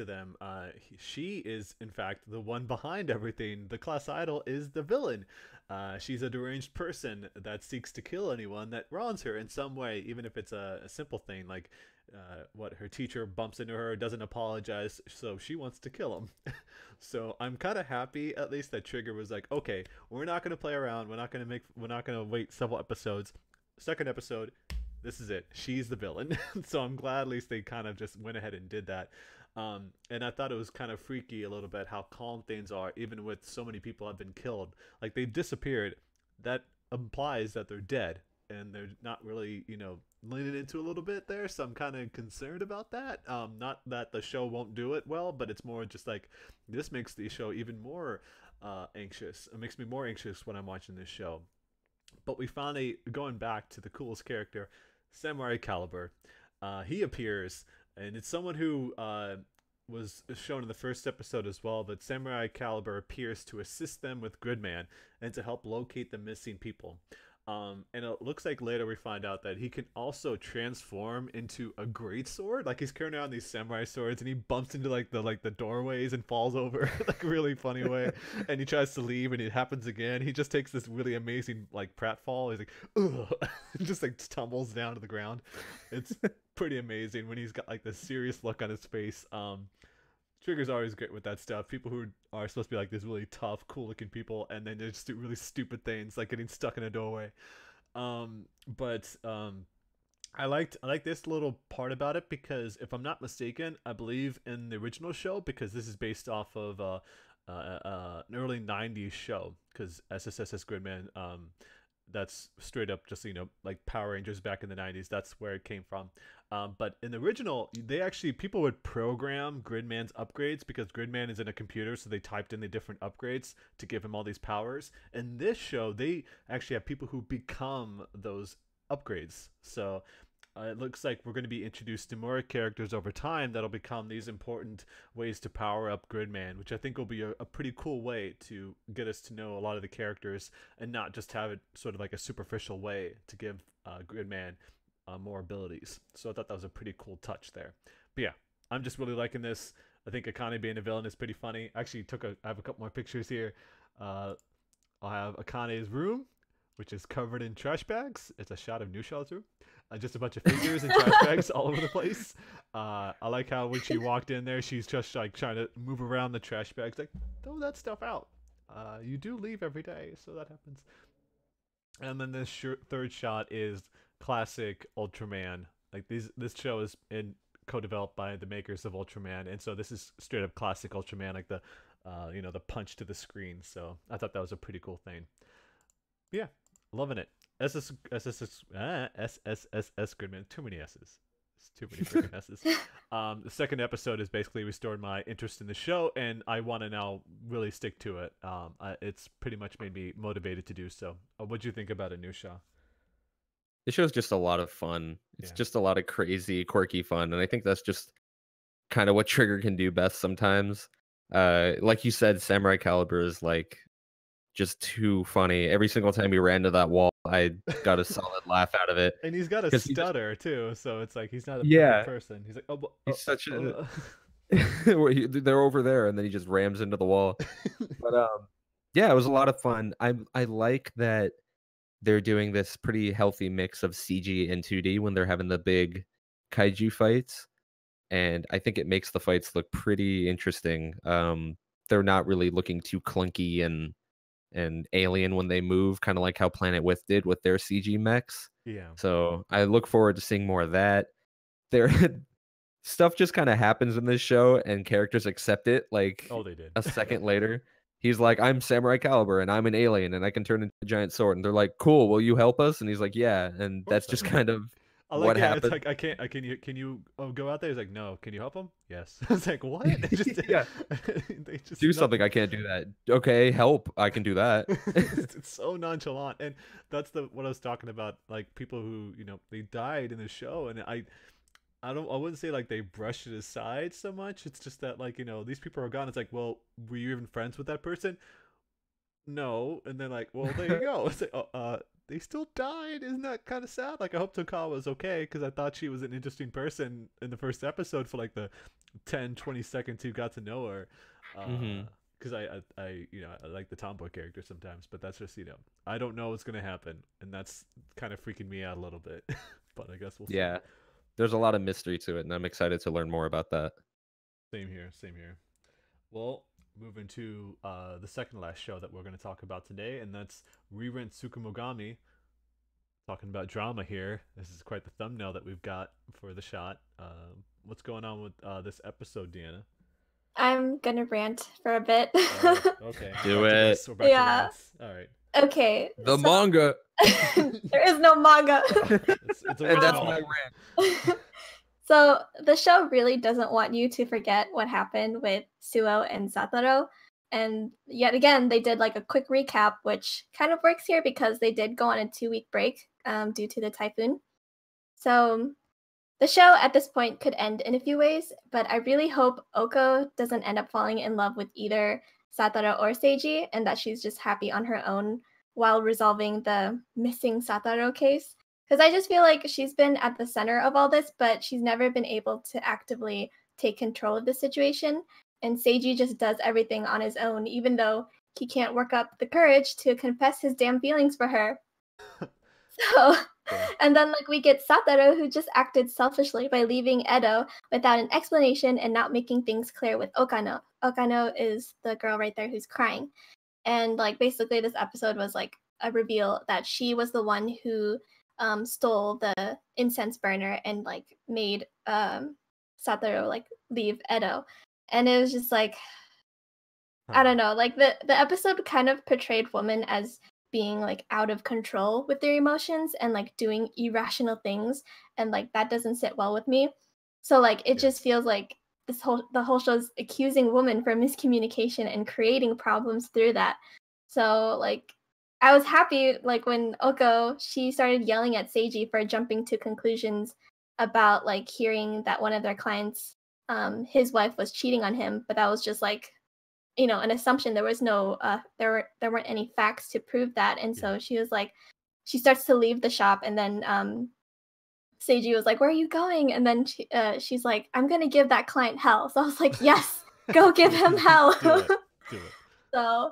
them, she is in fact the one behind everything. The class idol is the villain. She's a deranged person that seeks to kill anyone that wrongs her in some way, even if it's a simple thing like her teacher bumps into her, doesn't apologize, so she wants to kill him. So I'm kind of happy at least that Trigger was like, okay, we're not going to play around, we're not going to wait several episodes. Second episode, this is it, she's the villain. So I'm glad at least they kind of just went ahead and did that. And I thought it was kind of freaky a little bit how calm things are, even with so many people have been killed. Like, they've disappeared. That implies that they're dead, and they're not really, leaning into a little bit there. So I'm kind of concerned about that. Not that the show won't do it well, but it's more just like, this makes the show even more anxious. It makes me more anxious when I'm watching this show. But we finally, going back to the coolest character, Samurai Caliber. He appears, and it's someone who was shown in the first episode as well, but Samurai Caliber appears to assist them with Gridman and to help locate the missing people. And it looks like later we find out that he can also transform into a great sword. Like, he's carrying around these samurai swords, and he bumps into the doorways and falls over like a really funny way. And he tries to leave, and it happens again. He just takes this really amazing pratfall. He's like, ugh, just tumbles down to the ground. It's pretty amazing when he's got this serious look on his face. Trigger's always great with that stuff. People who are supposed to be this really tough, cool-looking people, and then they just do really stupid things, like getting stuck in a doorway. I liked this little part about it because, if I'm not mistaken, I believe in the original show, because this is based off of an early '90s show, because SSSS Gridman, that's straight up just like Power Rangers back in the '90s. That's where it came from. But in the original, people would program Gridman's upgrades, because Gridman is in a computer, so they typed in the different upgrades to give him all these powers. In this show, they actually have people who become those upgrades. So it looks like we're going to be introduced to more characters over time that'll become these important ways to power up Gridman, which I think will be a pretty cool way to get us to know a lot of the characters, and not just have it sort of like a superficial way to give Gridman more abilities. So I thought that was a pretty cool touch there. But yeah, I'm just really liking this. I think Akane being a villain is pretty funny. Actually, I have a couple more pictures here. I'll have Akane's room, which is covered in trash bags. It's a shot of Nushal's room. Just a bunch of figures and trash bags all over the place. I like how when she walked in there, she's just trying to move around the trash bags, throw that stuff out. You do leave every day, so that happens. And then this third shot is classic Ultraman. This show is co-developed by the makers of Ultraman, and so this is straight up classic Ultraman, like the punch to the screen. So I thought that was a pretty cool thing. Yeah, loving it. SSSS Gridman. Too many S's. It's too many freaking S's. The second episode is basically restored my interest in the show, and I want to now really stick to it. It's pretty much made me motivated to do so. What'd you think about it, Nusha? This show's just a lot of fun. It's just a lot of crazy, quirky fun, and I think that's just kind of what Trigger can do best sometimes. Like you said, Samurai Caliber is just too funny. Every single time he ran to that wall, I got a solid laugh out of it. And he's got a 'Cause he just stutter too, so it's like he's not a perfect Yeah, person. He's like, oh, he's such a uh." they're over there, and then he just rams into the wall. But, yeah, it was a lot of fun. I like that they're doing this pretty healthy mix of CG and 2D when they're having the big kaiju fights, and I think it makes the fights look pretty interesting. They're not really looking too clunky and alien when they move, kind of like how Planet Width did with their CG mechs. Yeah. So I look forward to seeing more of that. There, stuff just kind of happens in this show, and characters accept it. Like Oh, they did. a second later, he's like, "I'm Samurai Caliber, and I'm an alien, and I can turn into a giant sword." And they're like, "Cool, will you help us?" And he's like, "Yeah." And that's just kind of I like, what yeah, it's happened. like, I can't, can you go out there? He's like, no, can you help him? Yes. It's like, what? They just, Yeah. they just Do something. I can't do that. Okay, help. I can do that. It's so nonchalant, and that's what I was talking about. Like people who they died in the show, and I wouldn't say like they brushed it aside so much. It's just that like these people are gone. It's like, well, were you even friends with that person? No, and then like, well, there you go. It's like, oh, they still died. Isn't that kind of sad? Like, I hope Tokawa was okay because I thought she was an interesting person in the first episode for like the 10-20 seconds you got to know her. Mhm. Because I like the tomboy character sometimes, but that's just I don't know what's gonna happen, and that's kind of freaking me out a little bit. But I guess we'll see. Yeah, there's a lot of mystery to it, and I'm excited to learn more about that. Same here, same here. Well, moving to the second last show that we're going to talk about today, and that's Rerent Tsukumogami. Talking about drama here. This is quite the thumbnail that we've got for the shot. What's going on with this episode, Deanna? I'm gonna rant for a bit. Okay. Do We're it. back to Yeah. rants. All right. Okay. The so- manga, there is no manga. It's and that's original. my rant. So the show really doesn't want you to forget what happened with Suo and Satoru. And yet again, they did like a quick recap, which kind of works here because they did go on a 2-week break due to the typhoon. So the show at this point could end in a few ways, but I really hope Oko doesn't end up falling in love with either Satoru or Seiji, and that she's just happy on her own while resolving the missing Satoru case. Because I just feel like she's been at the center of all this, but she's never been able to actively take control of the situation. And Seiji just does everything on his own, even though he can't work up the courage to confess his damn feelings for her. So, and then like we get Satoru, who just acted selfishly by leaving Edo without an explanation and not making things clear with Okano. Okano is the girl right there who's crying. And like basically this episode was like a reveal that she was the one who stole the incense burner and like made Satoru like leave Edo. And it was just like, I don't know, like the episode kind of portrayed women as being like out of control with their emotions and like doing irrational things, and like that doesn't sit well with me. So like it just feels like the whole show's accusing women for miscommunication and creating problems through that. So like I was happy like when Oko, she started yelling at Seiji for jumping to conclusions about like hearing that one of their clients, his wife was cheating on him, but that was just like an assumption. There was no there weren't any facts to prove that. And so she was like, she starts to leave the shop, and then Seiji was like, where are you going? And then she's like, I'm gonna give that client hell. So I was like, yes, go give him hell. Do it. So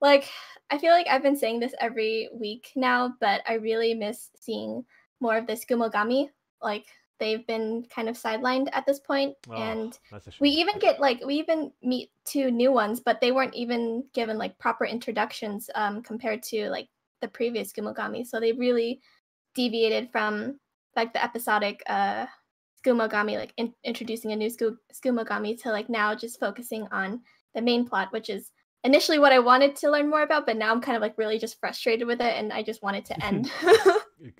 like I feel like I've been saying this every week now, but I really miss seeing more of this Gumogami. Like they've been kind of sidelined at this point. And that's a shame. we even meet 2 new ones, but they weren't even given like proper introductions compared to like the previous Gumogami. So they really deviated from like the episodic Skumogami, like introducing a new Skumogami, to like now just focusing on the main plot, which is initially what I wanted to learn more about, but now I'm kind of like really just frustrated with it, and I just want it to end.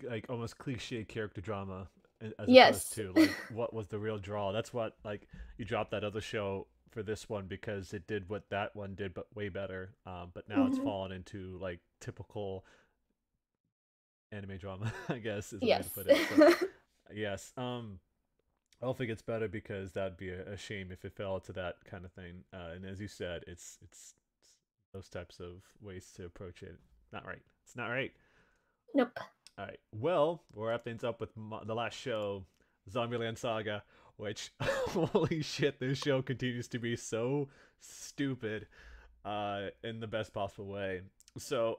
Like almost cliche character drama as Yes. opposed to like what was the real draw. That's what like you dropped that other show for this one because it did what that one did but way better. But now it's fallen into like typical anime drama, I guess is the way to put it. So, yes. Hopefully it gets better because that'd be a shame if it fell to that kind of thing. And as you said, it's those types of ways to approach it. Not right. It's not right. Nope. All right. Well, we'll wrap things up with the last show, Zombieland Saga, which, holy shit, this show continues to be so stupid in the best possible way. So,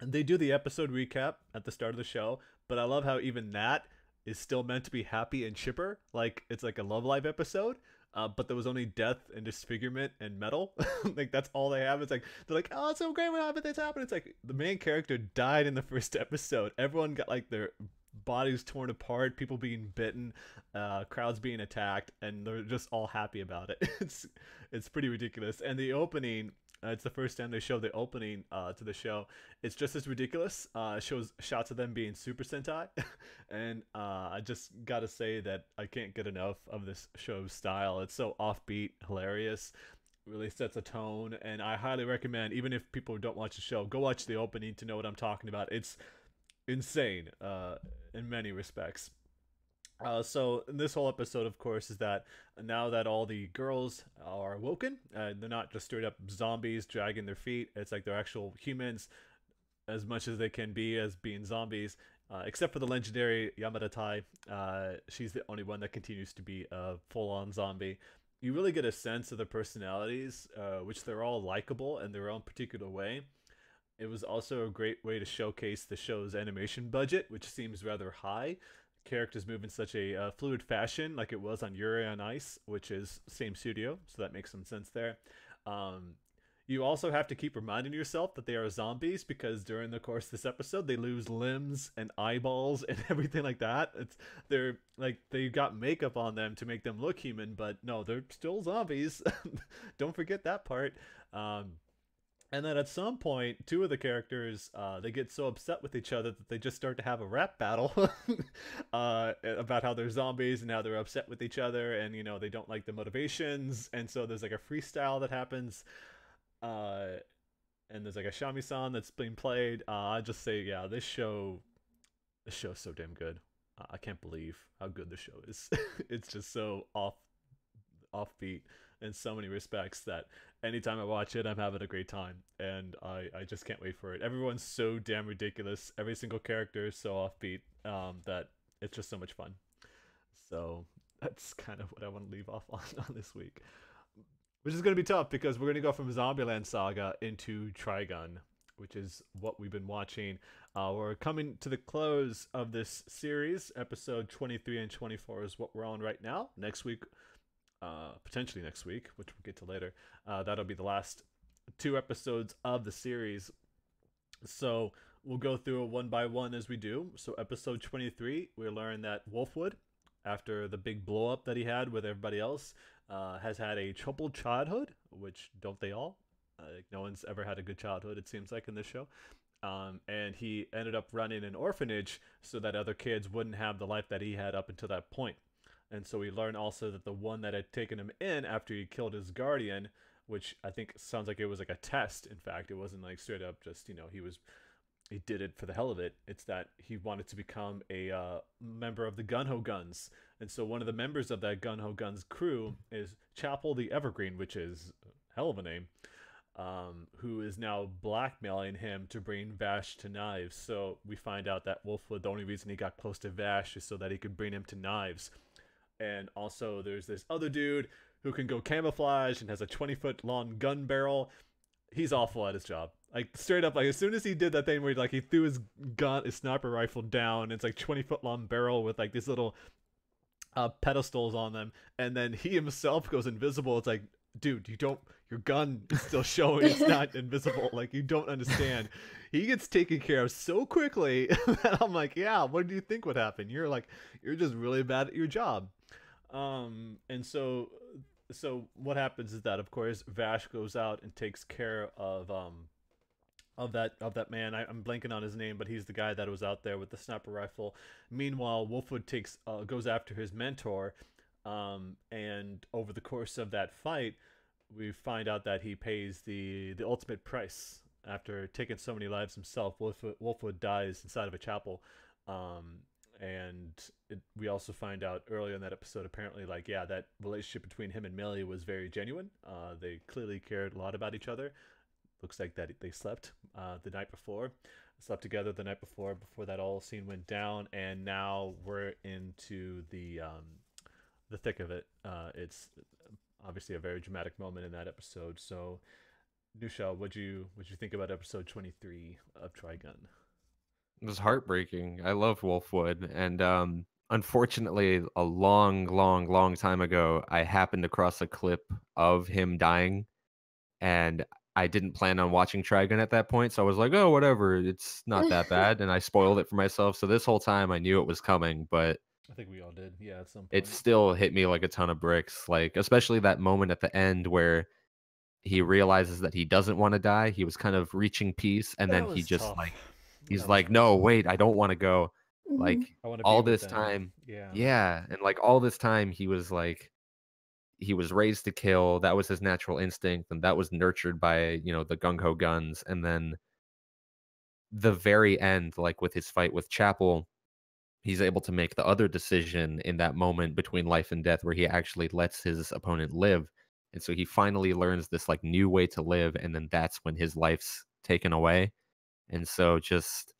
they do the episode recap at the start of the show, but I love how even that is still meant to be happy and chipper. Like, it's like a Love Live episode. But there was only death and disfigurement and metal. Like, that's all they have. It's like, they're like, oh, it's so great, what happened? This happened. It's like, the main character died in the first episode. Everyone got, like, their bodies torn apart, people being bitten, crowds being attacked, and they're just all happy about it. It's pretty ridiculous. And the opening, it's the first time they show the opening to the show. It's just as ridiculous. It shows shots of them being Super Sentai. And I just gotta say that I can't get enough of this show's style. It's so offbeat, hilarious, really sets a tone. And I highly recommend, even if people don't watch the show, go watch the opening to know what I'm talking about. It's insane in many respects. So this whole episode, of course, is that now that all the girls are awoken, they're not just straight up zombies dragging their feet. It's like they're actual humans, as much as they can be as being zombies, except for the legendary Yamada Tai. She's the only one that continues to be a full-on zombie. You really get a sense of their personalities, which they're all likable in their own particular way. It was also a great way to showcase the show's animation budget, which seems rather high. Characters move in such a fluid fashion, like it was on Yuri on Ice, which is same studio, so that makes some sense there. You also have to keep reminding yourself that they are zombies, because during the course of this episode they lose limbs and eyeballs and everything like that. They're like, they got makeup on them to make them look human, but no, they're still zombies. Don't forget that part. And then at some point, two of the characters, they get so upset with each other that they just start to have a rap battle about how they're zombies and how they're upset with each other, and, you know, they don't like the motivations. And so there's like a freestyle that happens, and there's like a shamisen that's being played. I just say, yeah, this show's so damn good. I can't believe how good the show is. It's just so offbeat in so many respects that anytime I watch it, I'm having a great time, and I just can't wait for it. Everyone's so damn ridiculous. Every single character is so offbeat that it's just so much fun. So that's kind of what I want to leave off on this week, which is going to be tough because we're going to go from Zombieland Saga into Trigun, which is what we've been watching. We're coming to the close of this series. Episode 23 and 24 is what we're on right now. Next week, potentially next week, which we'll get to later, that'll be the last two episodes of the series. So we'll go through it one by one as we do. So episode 23, we learn that Wolfwood, after the big blow up that he had with everybody else, has had a troubled childhood, which don't they all? No one's ever had a good childhood, it seems like, in this show. And he ended up running an orphanage so that other kids wouldn't have the life that he had up until that point. And so we learn also that the one that had taken him in after he killed his guardian, which I think sounds like it was like a test. In fact, it wasn't like straight up just, you know, he did it for the hell of it. It's that he wanted to become a member of the Gunho Guns. And so one of the members of that Gunho Guns crew is Chapel the Evergreen, which is a hell of a name, who is now blackmailing him to bring Vash to Knives. So we find out that Wolfwood, the only reason he got close to Vash is so that he could bring him to Knives. And also there's this other dude who can go camouflage and has a 20-foot long gun barrel. He's awful at his job. Like, straight up, like, as soon as he did that thing where he threw his gun, his sniper rifle down, it's like 20-foot long barrel with like these little pedestals on them, and then he himself goes invisible. It's like, dude, your gun is still showing, it's not invisible. Like, you don't understand. He gets taken care of so quickly that I'm like, yeah, what do you think would happen? You're just really bad at your job. And so what happens is that, of course, Vash goes out and takes care of that man. I'm blanking on his name, but he's the guy that was out there with the sniper rifle. Meanwhile, Wolfwood goes after his mentor, and over the course of that fight, we find out that he pays the ultimate price. After taking so many lives himself, Wolfwood dies inside of a chapel. We also find out earlier in that episode, apparently, like, yeah, that relationship between him and Millie was very genuine. They clearly cared a lot about each other. looks like that they slept the night before, slept together the night before that all scene went down, and now we're into the thick of it. It's obviously a very dramatic moment in that episode. So, Nusha, what'd you think about episode 23 of Trigun? It was heartbreaking. I love Wolfwood, and unfortunately, a long, long, long time ago, I happened across a clip of him dying, and I didn't plan on watching Trigun at that point, so I was like, "Oh, whatever, it's not that bad," and I spoiled it for myself. So this whole time, I knew it was coming, but I think we all did, yeah, at some it point. still hit me like a ton of bricks. Like, especially that moment at the end where he realizes that he doesn't want to die. He was kind of reaching peace, and That then he was just tough. like he's That was like, "No, wait, I don't want to go." Mhm. Like I want to be all with this them. time, Yeah. yeah, and like all this time, he was like he was raised to kill. That was his natural instinct, and that was nurtured by the gung ho guns. And then the very end, like with his fight with Chapel, he's able to make the other decision in that moment between life and death, where he actually lets his opponent live. And so he finally learns this like new way to live, and then that's when his life's taken away. And so just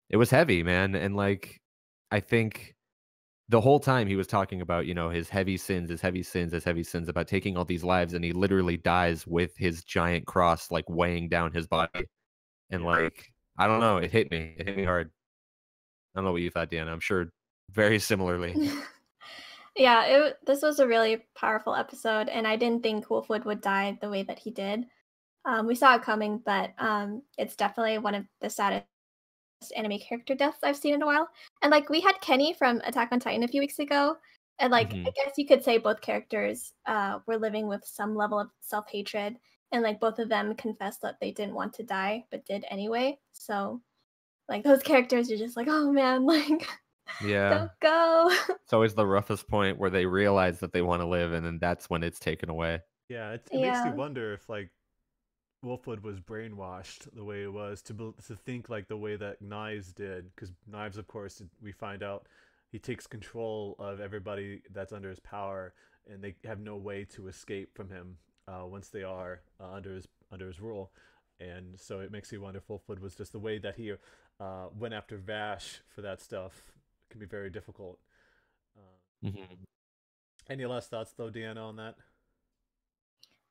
it was heavy, man. And like I think the whole time he was talking about, his heavy sins, his heavy sins, his heavy sins, about taking all these lives, and he literally dies with his giant cross like weighing down his body. And Yeah. like I don't know, it hit me. It hit me hard. I don't know what you thought, Deanna. I'm sure very similarly. Yeah, this was a really powerful episode, and I didn't think Wolfwood would die the way that he did. We saw it coming, but it's definitely one of the saddest anime character deaths I've seen in a while. And like we had Kenny from Attack on Titan a few weeks ago, and like I Mhm. guess you could say both characters were living with some level of self-hatred, and like both of them confessed that they didn't want to die but did anyway. So like those characters are just like, oh man, like Yeah. don't go. It's always the roughest point where they realize that they want to live, and then that's when it's taken away. Yeah, it makes you Yeah. wonder if like Wolfwood was brainwashed the way it was to think like the way that Knives did, because Knives, of course, we find out he takes control of everybody that's under his power, and they have no way to escape from him once they are under his rule. And so it makes you wonder if Wolfwood was just the way that he went after Vash for that stuff can be very difficult. Uh, Mhm. any last thoughts though, Deanna, on that?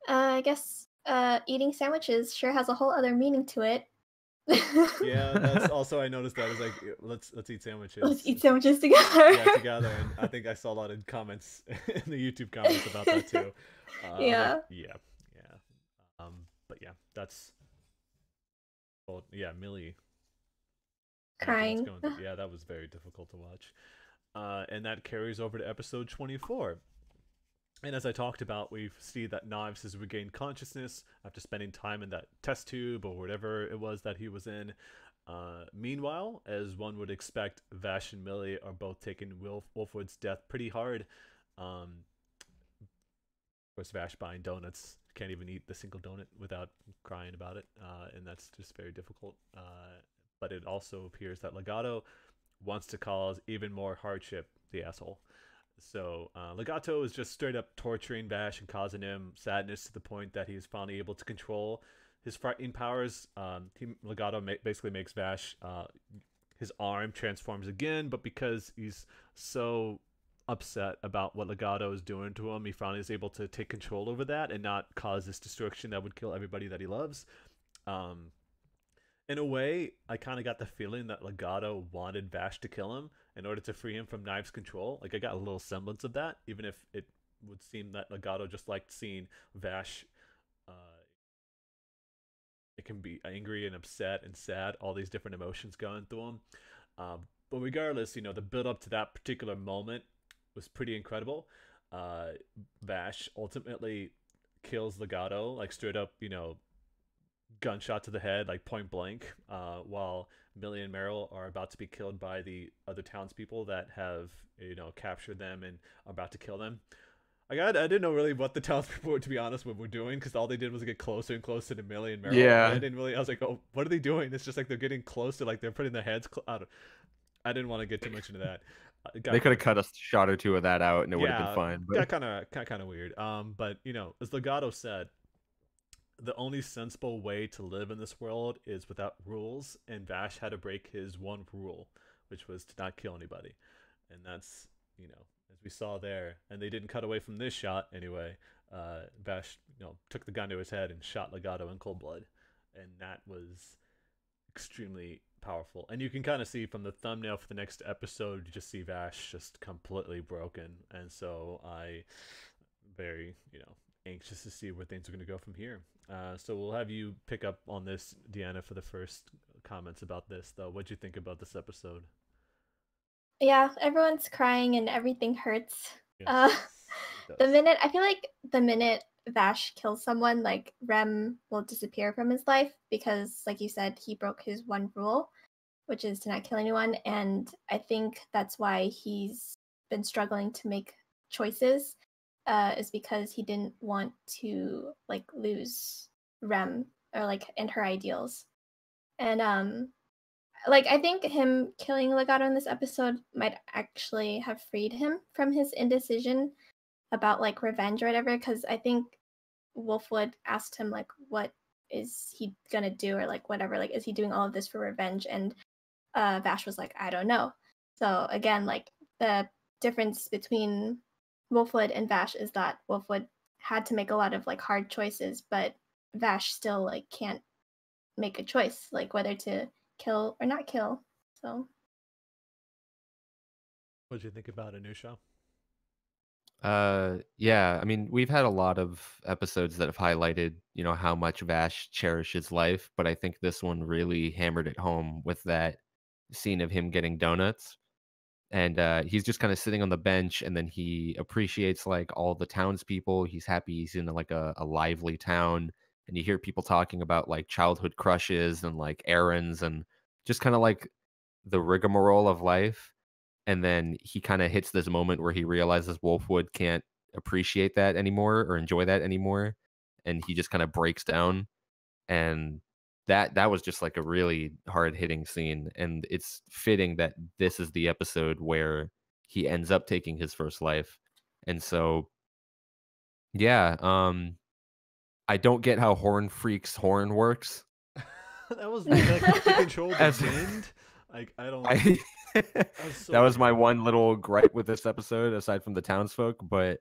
I guess eating sandwiches sure has a whole other meaning to it. Yeah, that's also I noticed that. I was like, let's eat sandwiches. Let's eat sandwiches together. Yeah, together, and I think I saw a lot of comments in the YouTube comments about that too. I'm like, Yeah. yeah, yeah. But yeah, that's well, yeah, Millie. Imagine what's Crying. going through. Yeah, that was very difficult to watch. And that carries over to episode 24. And as I talked about, we see that Knives has regained consciousness after spending time in that test tube or whatever it was that he was in. Meanwhile, as one would expect, Vash and Millie are both taking Wolfwood's death pretty hard. Of course, Vash buying donuts. Can't even eat the single donut without crying about it. And that's just very difficult. But it also appears that Legato wants to cause even more hardship, the asshole. So Legato is just straight up torturing Vash and causing him sadness to the point that he's finally able to control his frightening powers. Legato basically makes Vash, his arm transforms again, but because he's so upset about what Legato is doing to him, he finally is able to take control over that and not cause this destruction that would kill everybody that he loves. Um, in a way, I kind of got the feeling that Legato wanted Vash to kill him in order to free him from Knives' control. Like, I got a little semblance of that, even if it would seem that Legato just liked seeing Vash. Uh, it can be angry and upset and sad, all these different emotions going through him. But regardless, the build up to that particular moment was pretty incredible. Uh, Vash ultimately kills Legato, like straight up, gunshot to the head, like point blank, while Millie and Meryl are about to be killed by the other townspeople that have, captured them and are about to kill them. I didn't know really what the townspeople were, to be honest, what were doing, because all they did was get closer and closer to Millie and Meryl. And Yeah. I was like, oh, what are they doing? It's just like they're getting closer, like they're putting their heads. I didn't want to get too much into that. They could have cut a shot or two of that out, and it would have been Yeah, fine. got But kind of weird. But as Legato said, the only sensible way to live in this world is without rules, and Vash had to break his one rule, which was to not kill anybody. And that's, as we saw there, and they didn't cut away from this shot anyway. Vash, took the gun to his head and shot Legato in cold blood, and that was extremely powerful. And you can kind of see from the thumbnail for the next episode, you just see Vash just completely broken. And so I very, anxious to see where things are going to go from here. So we'll have you pick up on this, Deanna, for the first comments about this, though. What'd you think about this episode? Yeah, everyone's crying and everything hurts. Yes, I feel like the minute Vash kills someone, like Rem will disappear from his life because, like you said, he broke his one rule, which is to not kill anyone. And I think that's why he's been struggling to make choices, is because he didn't want to like lose Rem or like and her ideals. And I think him killing Legato in this episode might actually have freed him from his indecision about like revenge or whatever, because I think Wolfwood asked him like what is he gonna do or like whatever, like is he doing all of this for revenge, and Vash was like, I don't know. So again, like the difference between Wolfwood and Vash is that Wolfwood had to make a lot of like hard choices, but Vash still like can't make a choice like whether to kill or not kill. So what did you think about Anusha? Yeah, I mean, we've had a lot of episodes that have highlighted, how much Vash cherishes life, but I think this one really hammered it home with that scene of him getting donuts. And he's just kind of sitting on the bench, and then he appreciates like all the townspeople. He's happy he's in like a lively town, and you hear people talking about like childhood crushes and like errands and just kind of like the rigmarole of life. And then he kind of hits this moment where he realizes Wolfwood can't appreciate that anymore or enjoy that anymore, and he just kind of breaks down. And that was just like a really hard hitting scene, and it's fitting that this is the episode where he ends up taking his first life. And so yeah, I don't get how Horn Freak's horn works. That was like to control the wind. Like I don't. That was my one little gripe with this episode, aside from the townsfolk. But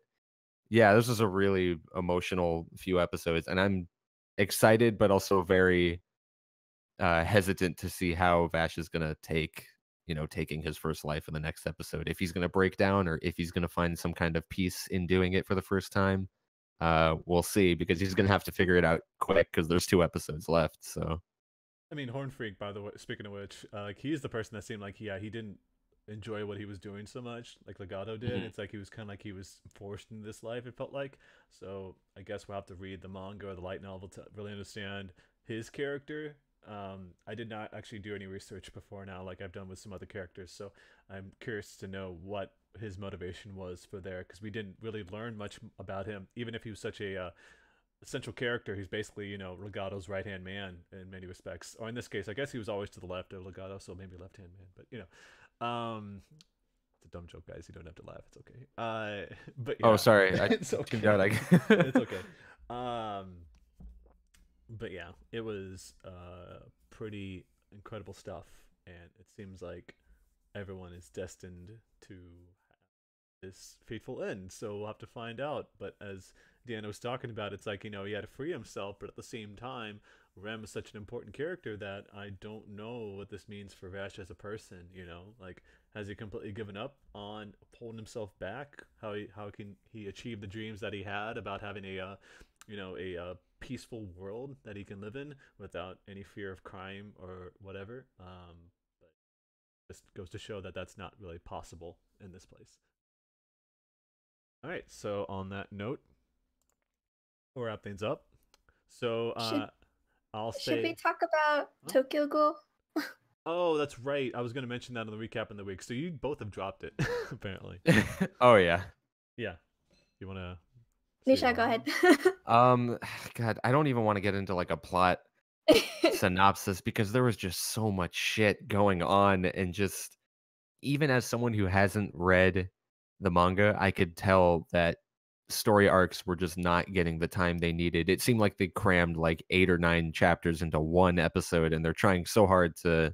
yeah, this was a really emotional few episodes, and I'm excited, but also very hesitant to see how Vash is gonna taking his first life in the next episode. If he's gonna break down, or if he's gonna find some kind of peace in doing it for the first time. We'll see, because he's gonna have to figure it out quick because there's 2 episodes left. So. I mean, Horn Freak, by the way, speaking of which, he's the person that seemed like, he didn't enjoy what he was doing so much, like Legato did. Mm-hmm. It's like he was kind of like he was forced into this life, it felt like. So I guess we'll have to read the manga or the light novel to really understand his character. I did not actually do any research before now, like I've done with some other characters. So I'm curious to know what his motivation was for there, because we didn't really learn much about him, even if he was such a central character. He's basically, Legato's right hand man in many respects. Or in this case, I guess he was always to the left of Legato, so maybe left hand man. But it's a dumb joke, guys. You don't have to laugh. It's okay. But yeah. Oh, sorry. It's okay. It's okay. But yeah, it was pretty incredible stuff, and it seems like everyone is destined to have this fateful end. So we'll have to find out. But as Deanna was talking about, it's like, he had to free himself, but at the same time, Rem is such an important character that I don't know what this means for Vash as a person. Like, has he completely given up on pulling himself back? How can he achieve the dreams that he had about having a peaceful world that he can live in without any fear of crime or whatever? But this goes to show that that's not really possible in this place. All right, so on that note, we'll wrap things up. So should we talk about Tokyo Ghoul? Oh, that's right. I was going to mention that in the recap in the week. So you both have dropped it, apparently. Oh yeah. Yeah. You want to? Nisha, go ahead. God, I don't even want to get into like a plot synopsis, because there was just so much shit going on, and just even as someone who hasn't read the manga, I could tell that story arcs were just not getting the time they needed. It seemed like they crammed like 8 or 9 chapters into one episode, and they're trying so hard to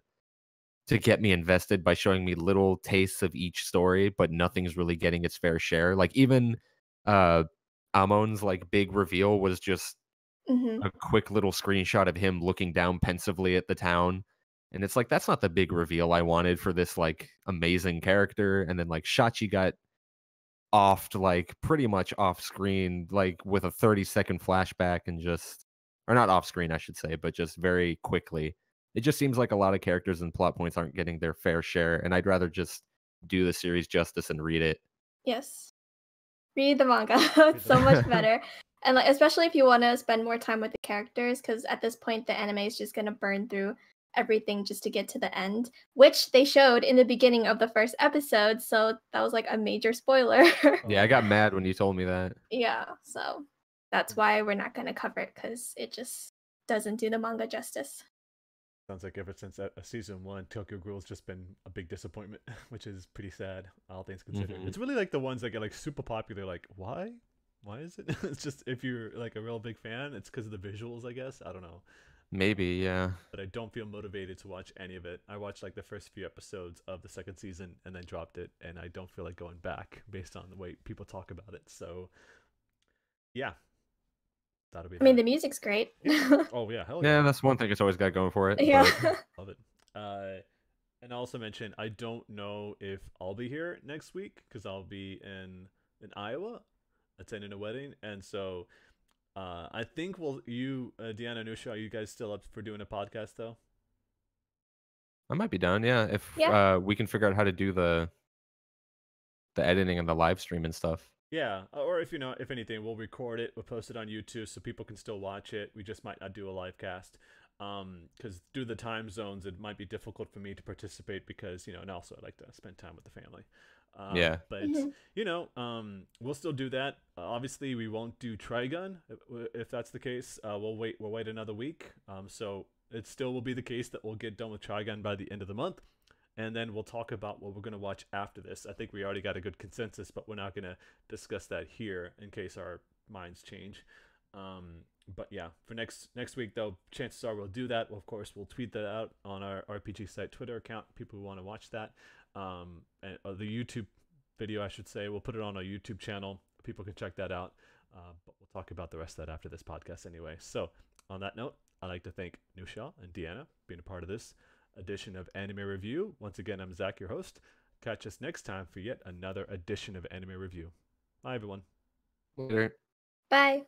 get me invested by showing me little tastes of each story, but nothing's really getting its fair share. Like even uh Amon's like big reveal was just Hmm. a quick little screenshot of him looking down pensively at the town. And it's like that's not the big reveal I wanted for this like amazing character. And then like Shachi got offed like pretty much off screen, like with a 30-second flashback and just or not off screen, I should say, but just very quickly. It just seems like a lot of characters and plot points aren't getting their fair share, and I'd rather just do the series justice and read it. Yes. Read the manga. It's so much better. And like especially if you want to spend more time with the characters, because at this point the anime is just gonna burn through everything just to get to the end, which they showed in the beginning of the first episode. So that was like a major spoiler. Yeah, I got mad when you told me that. Yeah, so that's why we're not gonna cover it, because it just doesn't do the manga justice. Sounds like ever since season 1, Tokyo Ghoul's just been a big disappointment, which is pretty sad, all things considered. Mhm. It's really like the ones that get like super popular. Like, why? Why is it? It's just if you're like a real big fan, it's because of the visuals, I guess. I don't know, Maybe, yeah. but I don't feel motivated to watch any of it. I watched like the first few episodes of the second season and then dropped it, and I don't feel like going back based on the way people talk about it. So, yeah, that'll be. I mean, that. the music's great. Oh yeah, hell Yeah, yeah. that's one thing it's always got going for it. Yeah. but- Love it. And I also mentioned I don't know if I'll be here next week because I'll be in Iowa attending a wedding, and so I think Deanna, Nusha, are you guys still up for doing a podcast though? I might be down, yeah. If Yeah. we can figure out how to do the editing and the live stream and stuff. Yeah, or if if anything, we'll record it, we'll post it on YouTube so people can still watch it. We just might not do a live cast. Because due to the time zones, it might be difficult for me to participate because and also I like to spend time with the family. Yeah. But Mhm. we'll still do that. Obviously, we won't do Trigun if that's the case. We'll wait another week. So it still will be the case that we'll get done with Trigun by the end of the month, and then we'll talk about what we're gonna watch after this. I think we already got a good consensus, but we're not gonna discuss that here in case our minds change. But yeah, for next week though, chances are we'll do that. Well, of course, we'll tweet that out on our RPG site Twitter account. People who want to watch that, and the YouTube video, I should say, we'll put it on our YouTube channel. People can check that out. But we'll talk about the rest of that after this podcast anyway. So on that note, I'd like to thank Nusha and Deanna for being a part of this edition of Anime Review. Once again, I'm Zach, your host. Catch us next time for yet another edition of Anime Review. Bye, everyone. Later. Bye.